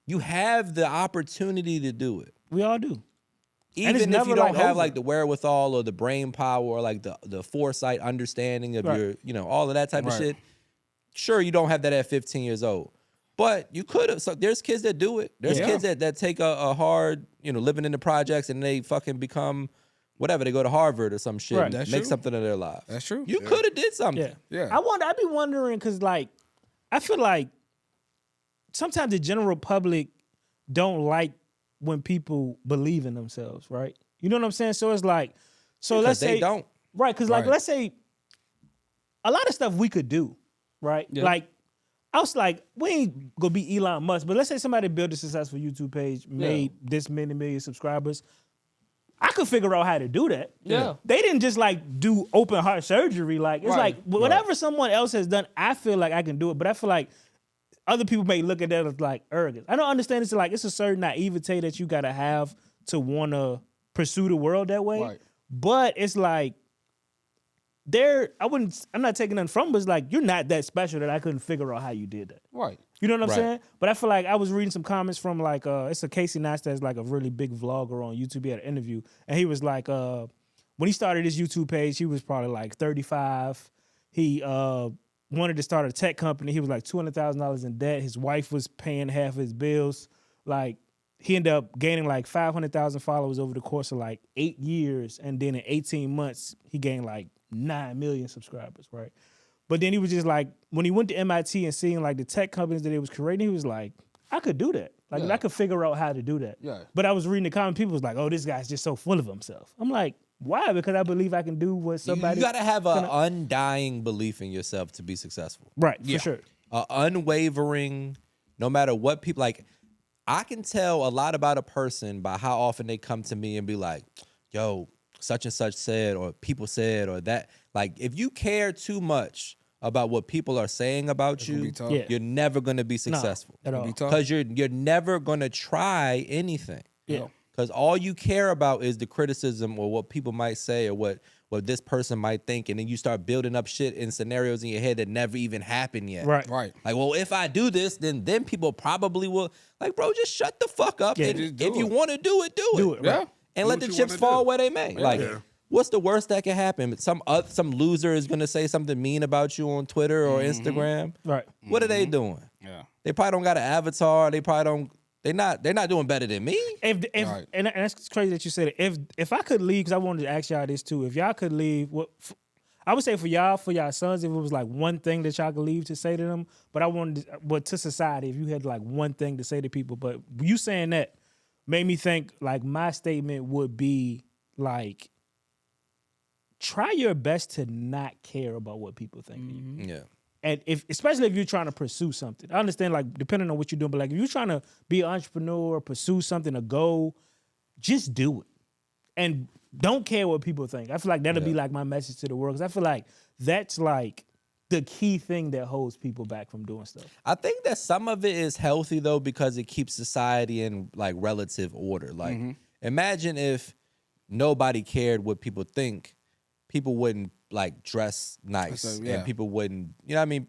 You have the opportunity to do it. We all do. Even it's if never, you don't like, have over. like the wherewithal or the brain power or like the foresight, understanding of Right. your, all of that type of Right. shit. Sure, you don't have that at 15 years old. But you could have. So there's kids that do it. There's Yeah. kids that take a hard, living in the projects and they fucking become whatever. They go to Harvard or some shit Right. and That's make true. something of their lives. That's true. You could have did something. Yeah. Yeah. I be wondering because like I feel like sometimes the general public don't like when people believe in themselves, right? You know what I'm saying? So it's like, Because let's they say don't. right, because like Right. let's say a lot of stuff we could do, right? Yeah. Like I was like, we ain't gonna be Elon Musk, but let's say somebody built a successful YouTube page, made this many million subscribers. I could figure out how to do that. Yeah. They didn't just like do open heart surgery. Like it's Right. like whatever someone else has done, I feel like I can do it. But I feel like other people may look at that as like arrogance. I don't understand. It's like it's a certain naivete that you gotta have to wanna pursue the world that way. Right. But it's like I'm not taking nothing from, but it's like you're not that special that I couldn't figure out how you did that. Right. You know what I'm Right. saying? But I feel like I was reading some comments from like it's a Casey Neistat, like a really big vlogger on YouTube. He had an interview, and he was like, when he started his YouTube page, he was probably like 35. He wanted to start a tech company. He was like $200,000 in debt. His wife was paying half of his bills. Like he ended up gaining like 500,000 followers over the course of like 8 years, and then in 18 months he gained like 9 million subscribers, right? But then he was just like, when he went to MIT and seeing like the tech companies that he was creating, he was like, I could do that. Like, Yeah. I could figure out how to do that. Yeah. But I was reading the comment, people was like, oh, this guy's just so full of himself. I'm like, why? Because I believe I can do what somebody... You got to have an undying belief in yourself to be successful. Right, for sure. Unwavering, no matter what people... Like, I can tell a lot about a person by how often they come to me and be like, yo, such and such said, or people said, or that. Like, if you care too much about what people are saying about you, Yeah. you're never going to be successful. At all. Because you're never going to try anything. Yeah. Because all you care about is the criticism or what people might say or what this person might think. And then you start building up shit in scenarios in your head that never even happened yet. Right. Right. Like, well, if I do this, then people probably will. Like, bro, just shut the fuck up. Yeah, and just do if you it. want to do it, do it. Do it, Yeah. right. And Do let what the you chips wanna fall do. where they may. Like, Yeah. what's the worst that can happen? Some loser is going to say something mean about you on Twitter or Instagram. Right. What are they doing? Yeah. They probably don't got an avatar. They probably don't. They're not doing better than me. If Right. and that's crazy that you said it. If I could leave, because I wanted to ask y'all this too. If y'all could leave, I would say for y'all sons, if it was like one thing that y'all could leave to say to them, but to society, if you had like one thing to say to people, but you saying that made me think like my statement would be like, try your best to not care about what people think of you. Yeah. And especially if you're trying to pursue something. I understand, like, depending on what you're doing, but like if you're trying to be an entrepreneur, pursue something, a goal, just do it. And don't care what people think. I feel like that'll be like my message to the world. Because I feel like that's like the key thing that holds people back from doing stuff. I think that some of it is healthy though because it keeps society in like relative order. Like, imagine if nobody cared what people think, people wouldn't like dress nice, and people wouldn't. You know what I mean?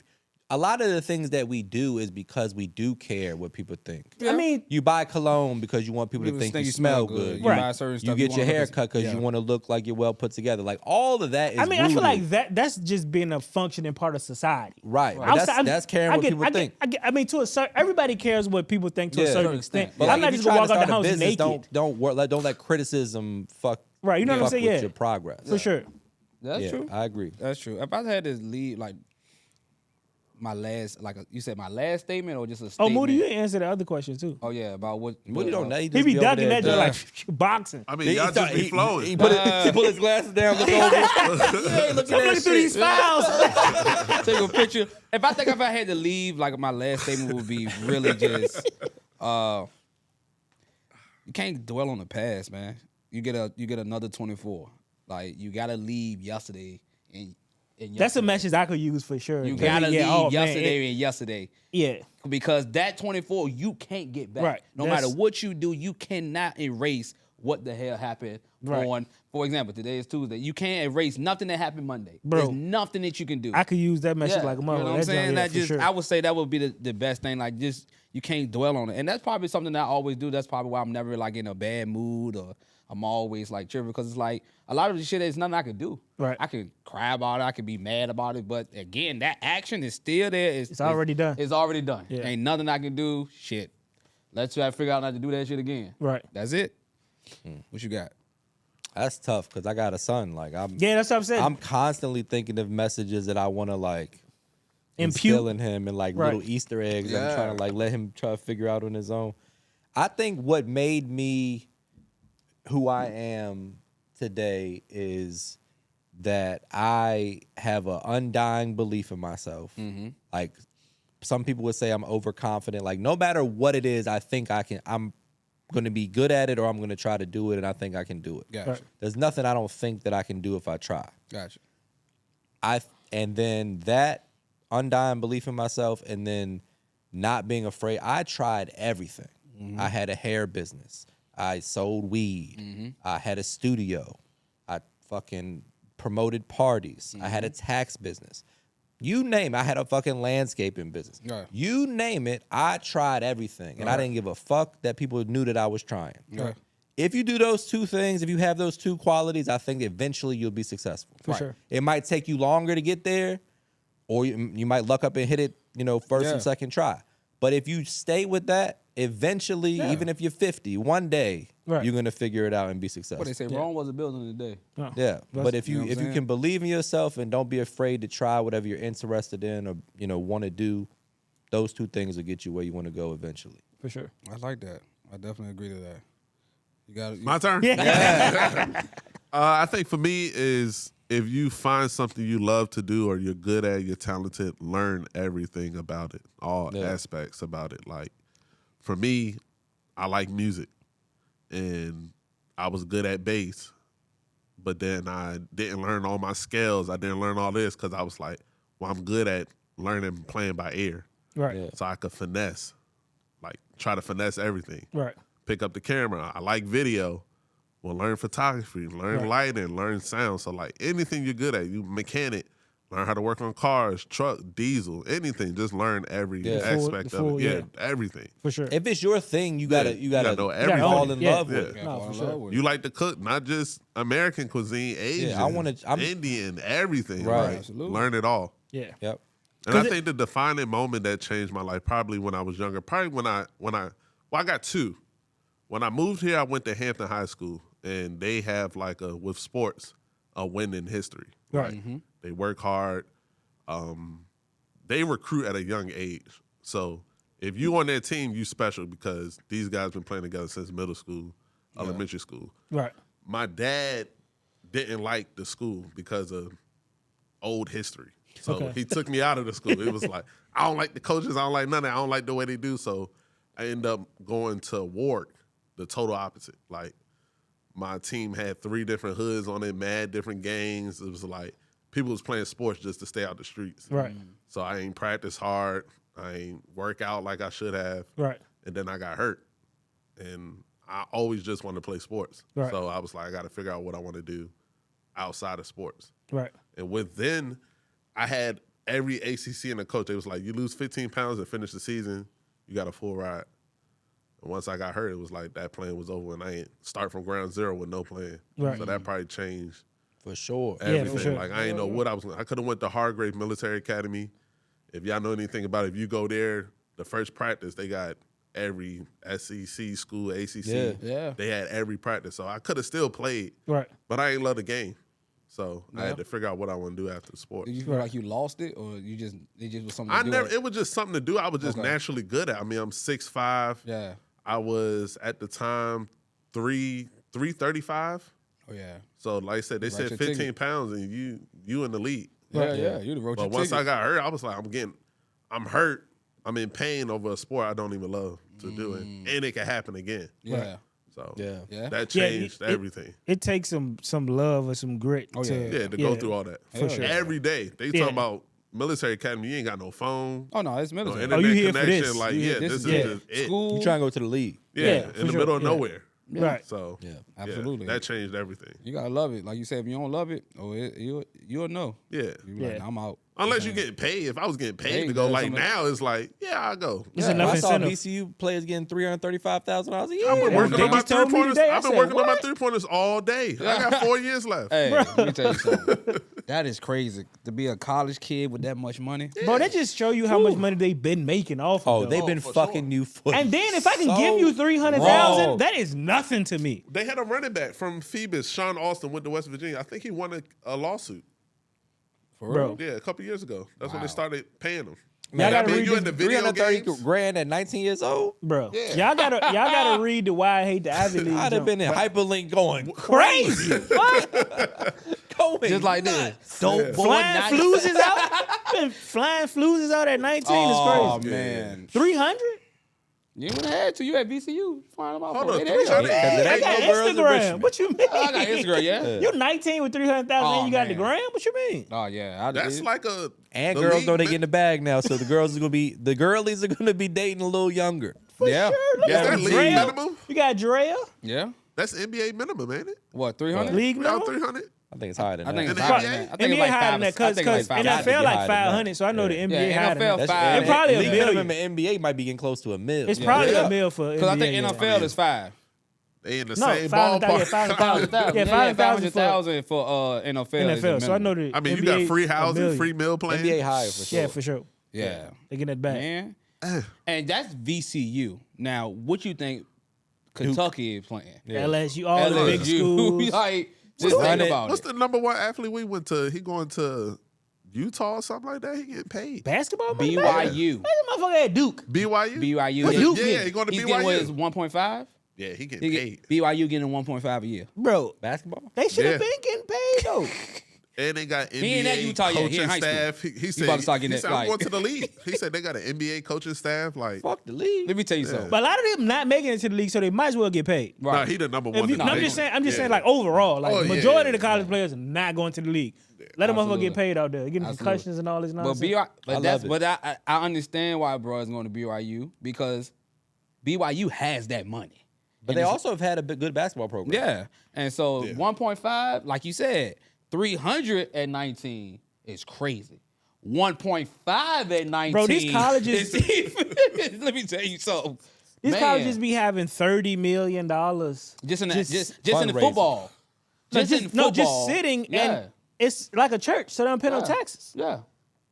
A lot of the things that we do is because we do care what people think. I mean, You buy cologne because you want people to think you smell good. You buy certain You stuff. get your wanna hair look cut because you want to look like you're well put together. Like all of that is I mean, I feel rooted- like that's just being a functioning part of society. Right. But Outside- that's caring what people think. I mean, to a certain, everybody cares what people think to a Yeah. certain Certain extent. But I'm like, not if just you gonna try walk to out the start a house business, naked. don't let criticism fuck. Right, you know what I'm fuck saying? with Yeah. your progress. For sure. That's Yeah, true. I agree. That's true. If I had to leave, like my last, you said my last statement or just a Oh, statement? Moody, you answer the other question too. Oh yeah, about what? Moody don't know. He be over ducking there that just like boxing. I mean, y'all just be flowing. He put his glasses down, look over. I'm looking through these files. Take a picture. If I had to leave, like my last statement would be really just, you can't dwell on the past, man. You get another 24. Like you gotta leave yesterday and That's a message I could use for sure. You gotta leave man, yesterday and yesterday. Yeah. Because that 24 you can't get back. Right. No That's- matter what you do, you cannot erase what the hell happened Right. on. For example, today is Tuesday. You can't erase nothing that happened Monday. Bro. There's nothing that you can do. I could use that message like a You mother. know what I'm That's saying? yeah, That for just sure. I would say that would be the best thing. Like just you can't dwell on it. And that's probably something that I always do. That's probably why I'm never like in a bad mood or I'm always like tripping because it's like a lot of the shit there's nothing I can do. Right. I can cry about it, I can be mad about it, but again, that action is still there. It's already done. It's already done. Yeah. Ain't nothing I can do. Shit. Let's try to figure out not to do that shit again. Right. That's it. What you got? That's tough because I got a son. Like Yeah, that's what I'm saying. I'm constantly thinking of messages that I want to like Impute. instill in him and like Right. little Easter eggs. I'm Yeah. trying to like let him try to figure out on his own. I think what made me who I am today is that I have an undying belief in myself. Like some people would say I'm overconfident. Like no matter what it is, I think I'm going to be good at it or I'm going to try to do it and I think I can do it. Gotcha. Right. There's nothing I don't think that I can do if I try. Gotcha. And then that undying belief in myself and then not being afraid. I tried everything. I had a hair business. I sold weed. I had a studio. I fucking promoted parties. I had a tax business. You name it. I had a fucking landscaping business. Right. You name it. I tried everything. And I didn't give a fuck that people knew that I was trying. Right. If you do those two things, if you have those two qualities, I think eventually you'll be successful. For sure. It might take you longer to get there, or you might luck up and hit it, first Yeah. and second try. But if you stay with that, eventually, even if you're 50, one day Right. you're gonna figure it out and be successful. What they say, Rome was a building today. Oh. Yeah, but if you know you what I'm if you can believe in yourself and don't be afraid to try whatever you're interested in or want to do, those two things will get you where you want to go eventually. For sure. I like that. I definitely agree to that. You got My turn. Yeah. I think for me is if you find something you love to do or you're good at, you're talented, learn everything about it, all aspects about it. Like for me, I like music, and I was good at bass, but then I didn't learn all my scales. I didn't learn all this because I was like, well, I'm good at learning playing by ear, Right. Yeah. so I could finesse, like try to finesse everything. Right. Pick up the camera. I like video. Well, learn photography, learn lighting, learn sound. So like anything you're good at, you mechanic, learn how to work on cars, truck, diesel, anything. Just learn every aspect of it. Yeah, everything. For sure. If it's your thing, you gotta know everything. fall in love Yeah. with it. Yeah. No, for sure. You like to cook, not just American cuisine, Asian, Indian, everything. Right. Like, Absolutely. learn it all. Yeah. Yep. And I think the defining moment that changed my life probably when I was younger. Probably when I got two. When I moved here, I went to Hampton High School, and they have like with sports, a winning history. Right. Like, they work hard. They recruit at a young age. So if you on their team, you special because these guys been playing together since middle school, elementary school. Right. My dad didn't like the school because of old history. So he took me out of the school. It was like, I don't like the coaches. I don't like none of that. I don't like the way they do. So I ended up going to Warwick, the total opposite. Like, my team had 3 different hoods on it, mad different gangs. It was like people was playing sports just to stay out the streets. Right. So I ain't practice hard. I ain't work out like I should have. Right. And then I got hurt. And I always just wanted to play sports. Right. So I was like, I got to figure out what I want to do outside of sports. Right. And within, I had every ACC and a coach. They was like, you lose 15 pounds and finish the season, you got a full ride. And once I got hurt, it was like that plan was over, and I ain't start from ground zero with no plan. Right. So that probably changed For sure. everything. for sure. Like I ain't know what I was. I could have went to Hargrave Military Academy. If y'all know anything about it, if you go there, the first practice they got every SEC school, ACC. Yeah. They had every practice, so I could have still played. Right. But I ain't love the game, so I had to figure out what I want to do after sports. Did you feel like you lost it, or it just was something? I to do never. at- It was just something to do. I was just Okay. naturally good at. I mean, I'm 6'5". Yeah. I was at the time 335. Oh yeah. So like I said, they said your 15 ticket. pounds and you in the league. Yeah, yeah. You the road But once I got hurt, I was like, I'm hurt. I'm in pain over a sport I don't even love to do it, and it can happen again. Yeah. So Yeah. that changed it- everything. It takes some love or some grit Oh, to yeah. Yeah, to go through all that For sure. every day. They Yeah. talking about military academy. You ain't got no phone, Oh no, it's no military. internet you here for connection. this. Like You here- yeah, this is yeah. just it. School. You trying to go to the league. Yeah, in for the sure. middle of Yeah. nowhere. Right. So Yeah. Absolutely. that changed everything. You gotta love it. Like you said, if you don't love it, you'll know. Yeah. You be like, Yeah. nah, I'm out. Unless you getting paid. If I was getting paid Hey, to go, man, like somebody- now, it's like, yeah, I'll go. It's Yeah. enough I saw incentive. VCU players getting $335,000 a year. I've been working they on my just told me 3-pointers. today, I I've been said, working on my what? 3-pointers all day. I got 4 years left. Hey, let me tell you something. That is crazy to be a college kid with that much money. Bro, that just show you how much money they've been making off Oh, of they've them. been fucking you for. And then if I can so give you long. 300,000, that is nothing to me. They had a running back from Phoebus, Sean Austin, went to West Virginia. I think he won a lawsuit. For Bro. real. Yeah, a couple years ago. That's when they Wow. started paying him. Y'all gotta read you in the this- video games? $330,000 at 19 years old. Bro, y'all gotta read the Why I Hate the Ivy League. I'd have jump. been in hyperlink going crazy. What? going Just like nuts. this. Dope boy Flying night. flus is out. Been flying flus is out at 19 Oh is crazy. man. 300? You wouldn't have had to. You at VCU. Flying them out. Hold for on, it. 300? Yeah, 'cause it I ain't got no girls in Instagram. Richmond. What you mean? I got Instagram, yeah. You're 19 with 300,000 Oh, and you got the man. gram? What you mean? Oh yeah. That's like a And the girls league know they min- get in the bag now, so the girlies are gonna be dating a little younger. For Yeah. sure. Look Is at that league Drea. minimum? You got Drea. Yeah. That's NBA minimum, ain't it? What 300? League Around minimum? 300? I think it's higher than I think that. it's In the higher NBA? than that. I think NBA it's like higher than that I think it's because like 500. NFL Gotta like be higher than 500, that. so I know the Yeah. NBA higher than NFL that. five. It probably a league million. minimum in NBA might be getting close to a mil. It's probably Yeah. a mil for Because I think NBA. NFL is 5. They in the No, same 500,000. Yeah, ballpark. 500,000. Yeah, 500,000 for 500,000 for NFL. is the NFL. So I know minimum. the I mean, you NBA got free a housing, million. free meal plans. NBA higher for sure. Yeah, for sure. Yeah. They get that back. Man. And that's VCU. Now, what you think Kentucky is playing? LSU, all the big LSU. schools. Like, just think about What's it. the number one athlete we went to? He going to Utah or something like that, he getting paid. Basketball money? BYU. That motherfucker at Duke. BYU? BYU. What Yeah, Duke Yeah, getting? he going to He's getting what, is BYU. 1.5? Yeah, he getting paid. BYU getting 1.5 a year. Bro, Basketball? they should have Yeah. been getting paid, though. And they got NBA He ain't at Utah yet. He coaching in high school. staff. He said, about to start getting he that, said, I'm like- going to the league. He said they got an NBA coaching staff. Like, Fuck the league. Let me tell you something. But a lot of them not making it to the league, so they might as well get paid. nah, he the number If one. you, in no, the I'm league. just saying. I'm just saying, Yeah. like overall, like Oh, yeah, majority yeah, of the college players are not going to the league. Let them motherfucker Absolutely. get paid out there, getting Absolutely. concussions and all this But nonsense. I understand why bro is going to BYU because BYU has that money. But they also have had a good basketball program. Yeah. And so Yeah. 1.5, like you said, 300 at 19 is crazy. 1.5 at 19. Bro, these colleges- let me tell you something. These Man, colleges be having $30 million. just in the, just just in the fundraising. football. Just in football. just sitting and it's like a church, so they don't pay no taxes. Yeah.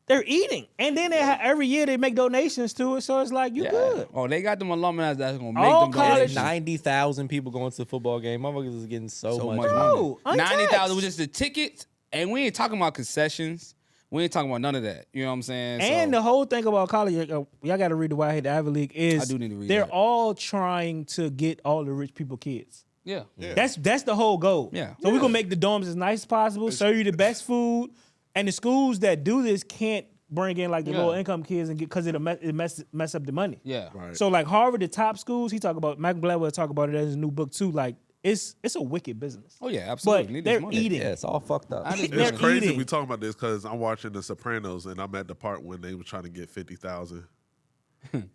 They're eating, and then they every year they make donations to it, so it's like you good. Oh, they got them alumni that's gonna make All them college- donations. 90,000 people going to the football game. Motherfuckers is getting so much money. Bro, untaxed. 90,000 was just the tickets, and we ain't talking about concessions. We ain't talking about none of that. You know what I'm saying? And So, the whole thing about college, y'all got to read the Why I Hate the Ivy League. Is I do need to read they're that. all trying to get all the rich people kids. yeah. That's the whole goal. Yeah. So we're gonna make the dorms as nice as possible, serve you the best food, and the schools that do this can't bring in like the Yeah. lower income kids and get because it mess up the money. Yeah. Right. So like Harvard, the top schools, he talk about Malcolm Gladwell talk about it in his new book too. Like it's a wicked business. Oh yeah, absolutely. But Need this they're money. eating. Yeah, it's all fucked up. I just- They're It's crazy eating. we talking about this because I'm watching The Sopranos and I'm at the part when they were trying to get 50,000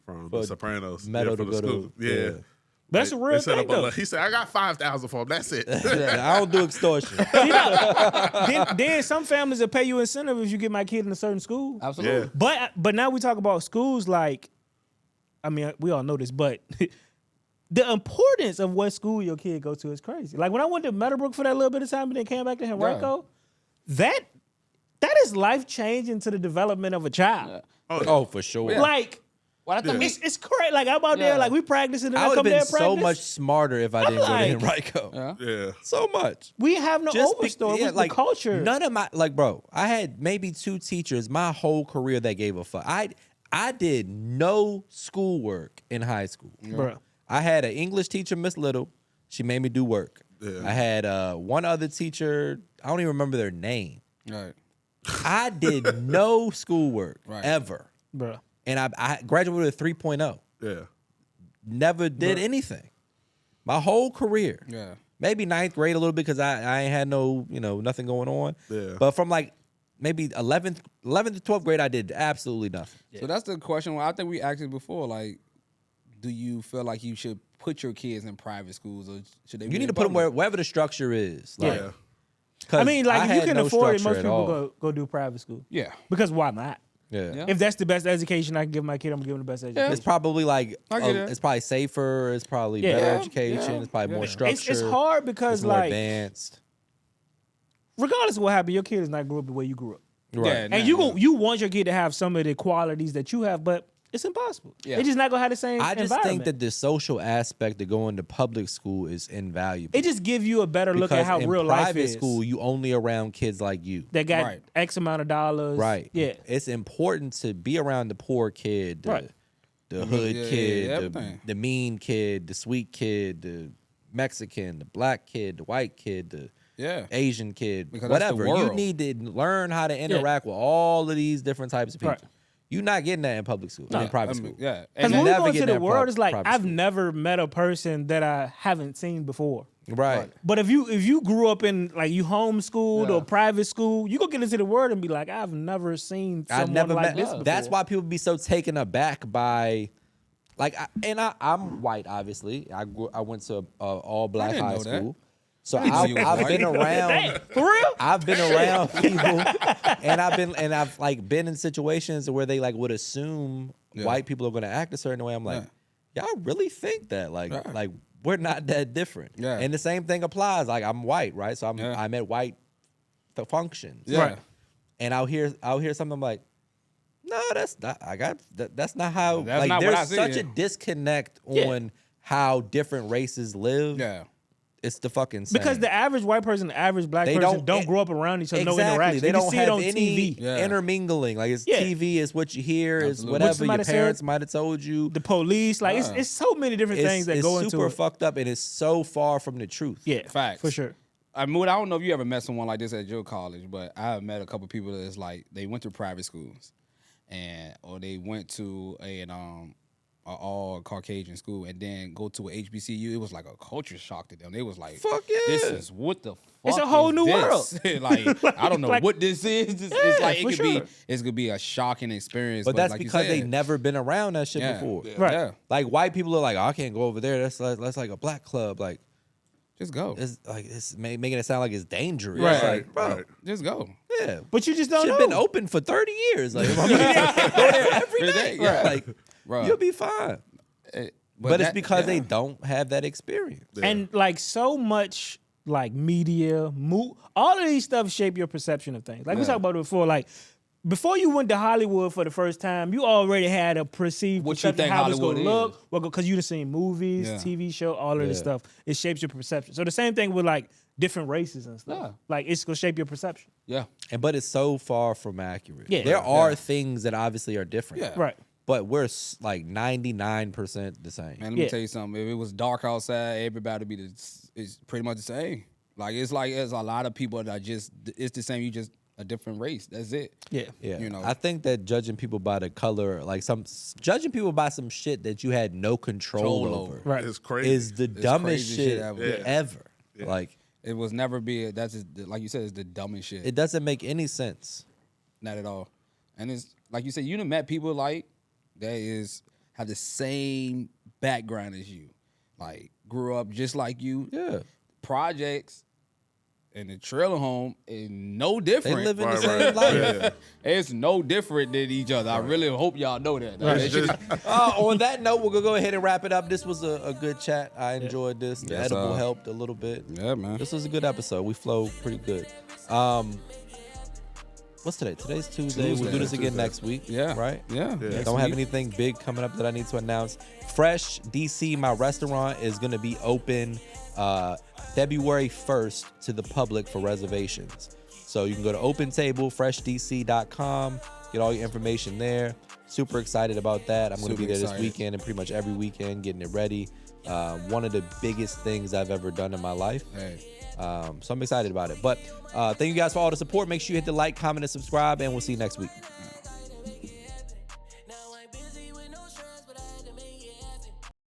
from The Sopranos. Metal for to the go school. to- Yeah. yeah. But that's a real They set thing up a- though. He said, I got 5,000 for him. That's it. I don't do extortion. then some families will pay you incentive if you get my kid in a certain school. Absolutely. Yeah. But now we talk about schools like, I mean, we all know this, but the importance of what school your kid go to is crazy. Like when I went to Meadowbrook for that little bit of time and then came back to Henrico, that is life changing to the development of a child. Oh, for sure. Like Well, I think we, it's crazy. Like I'm out there, Yeah. like we practicing and I I would come have there been and so practice. much smarter if I didn't go to like- Henrico. Yeah. So much. We have no overstory. yeah, With the culture. None of my bro, I had maybe 2 teachers my whole career that gave a fuck. I did no schoolwork in high school. Bruh. I had an English teacher, Miss Little. She made me do work. Yeah. I had one other teacher, I don't even remember their name. right. I did no schoolwork Right. ever. Bruh. And I graduated with a 3.0. Yeah. Never did anything. My whole career. Yeah. Maybe 9th grade a little bit because I ain't had no, nothing going on. Yeah. But from like maybe 11th to 12th grade, I did absolutely nothing. So that's the question. Well, I think we asked it before. Like, do you feel like you should put your kids in private schools or should they? You need to put them wherever the structure is. Like, Yeah. 'cause I mean, like if you had can no afford it, structure most at people all. go do private school. Yeah. Because why not? Yeah. If that's the best education I can give my kid, I'm giving the best education. It's probably like I get it. it's probably safer. It's probably Yeah. better Yeah. education. It's probably more Yeah. structured. It's hard because it's more like advanced. regardless of what happened, your kid is not grew up the way you grew up. Right. Yeah, And nah, you want your kid to have some of the qualities that you have, but it's impossible. Yeah. They just not gonna have the same I just environment. think that the social aspect of going to public school is invaluable. it just gives you a better look at Because how in real life private is. school, you only around kids like you. that got Right. X amount of dollars. Right. Yeah. It's important to be around the poor kid, Right. the hood yeah, kid, yeah, the, everything. the mean kid, the sweet kid, the Mexican, the black kid, the white kid, the Yeah. Asian kid, Because that's the whatever. You world. need to learn how to interact with all of these different types of people. Right. You're not getting that in public school, in private school. Yeah. Because you when we never go get into the that world, it's like private I've school. never met a person that I haven't seen before. Right. But if you grew up in like you homeschooled Yeah. or private school, you go get into the world and be like, I've never seen someone I never like met. this before. That's why people be so taken aback by, like, I'm white. Obviously, I went to all black didn't high know that. school, so didn't know you was I've white. been around. Damn, for real? I've been around people, and I've like been in situations where they like would assume Yeah. white people are going to act a certain way. I'm like, y'all really think that? Like we're not that different. Yeah. And the same thing applies. Like I'm white, right? So Yeah. I'm at white functions. Yeah. Right. And I'll hear something I'm like, no, that's not. That's not how. That's like not what I there's see, such yeah. a disconnect Yeah. on how different races live. Yeah. It's the fucking same. Because the average white person, the average black They person don't grow up around each other, no exactly. interaction. They You can don't see have it on any TV. Yeah. intermingling. Like it's Yeah. TV, it's what you hear, it's Absolutely. whatever your somebody said, parents might have told you. The police, like it's so many different things that it's go into super it. fucked up, and it's so far from the truth. Yeah, Facts. for sure. Moody, I don't know if you ever met someone like this at your college, but I have met a couple people that's like they went to private schools, or they went to an all Caucasian school and then go to a HBCU. It was like a culture shock to them. They was like, Fuck yeah. this is what the fuck It's a whole is new this?" like I don't know like- what this is. It's Yeah, like for it could be a shocking experience. But that's like you because they said, never been around that shit Yeah. before. Yeah. Right. Yeah. Like white people are like, oh, I can't go over there. That's like a black club. Like Just go. it's making it sound like it's dangerous. Right. Like, bro, Right. Just go. yeah. But you just don't Shit know. been open for 30 years. Like, go there every day. Right. Like, Right. you'll be fine. But it's that- because they yeah. don't have that experience. And like so much like media, all of these stuff shape your perception of things. Like we Yeah. talked about it before, like before you went to Hollywood for the first time, you already had a perceived What you perception of think how it's going to Hollywood look. Well, because you done seen movies, Yeah. TV show, all of this Yeah. stuff. It shapes your perception. So the same thing with like different races and stuff. Yeah. Like it's going to shape your perception. Yeah. But it's so far from accurate. Yeah. There are Yeah. things that obviously are different. Yeah. Right. But we're like 99% the same. Man, let me Yeah. tell you something. If it was dark outside, everybody would be it's pretty much the same. Like it's like there's a lot of people that are just it's the same. You just a different race. That's it. Yeah. Yeah, You know. I think that judging people by the color, like judging people by some shit that you had no control Control over, over. Right. It's crazy. is the dumbest crazy shit shit ever. Yeah. ever. Yeah. Like It was never be. That's just, like you said. It's the dumbest shit. it doesn't make any sense. Not at all. And it's like you said. You done met people like that have the same background as you, like grew up just like you. Yeah, Projects and the trailer home is no they different. live in the Right, same right. life. Yeah. It's no different than each other. I really hope y'all know that. That It's shit- just- On that note, we're gonna go ahead and wrap it up. This was a good chat. I enjoyed this. The Yes, edible helped a little bit. yeah, man. This was a good episode. We flowed pretty good. What's today? Today's Tuesday. We'll do Tuesday. this again next week. Yeah. Right? Yeah. Yeah. Next Don't have week. anything big coming up that I need to announce. Fresh DC, my restaurant, is going to be open February 1st to the public for reservations. So you can go to opentable.freshDC.com, get all your information there. Super excited about that. I'm going to be Super there this excited. weekend and pretty much every weekend getting it ready. One of the biggest things I've ever done in my life. Hey. So I'm excited about it. But thank you guys for all the support. Make sure you hit the like, comment, and subscribe, and we'll see you next week.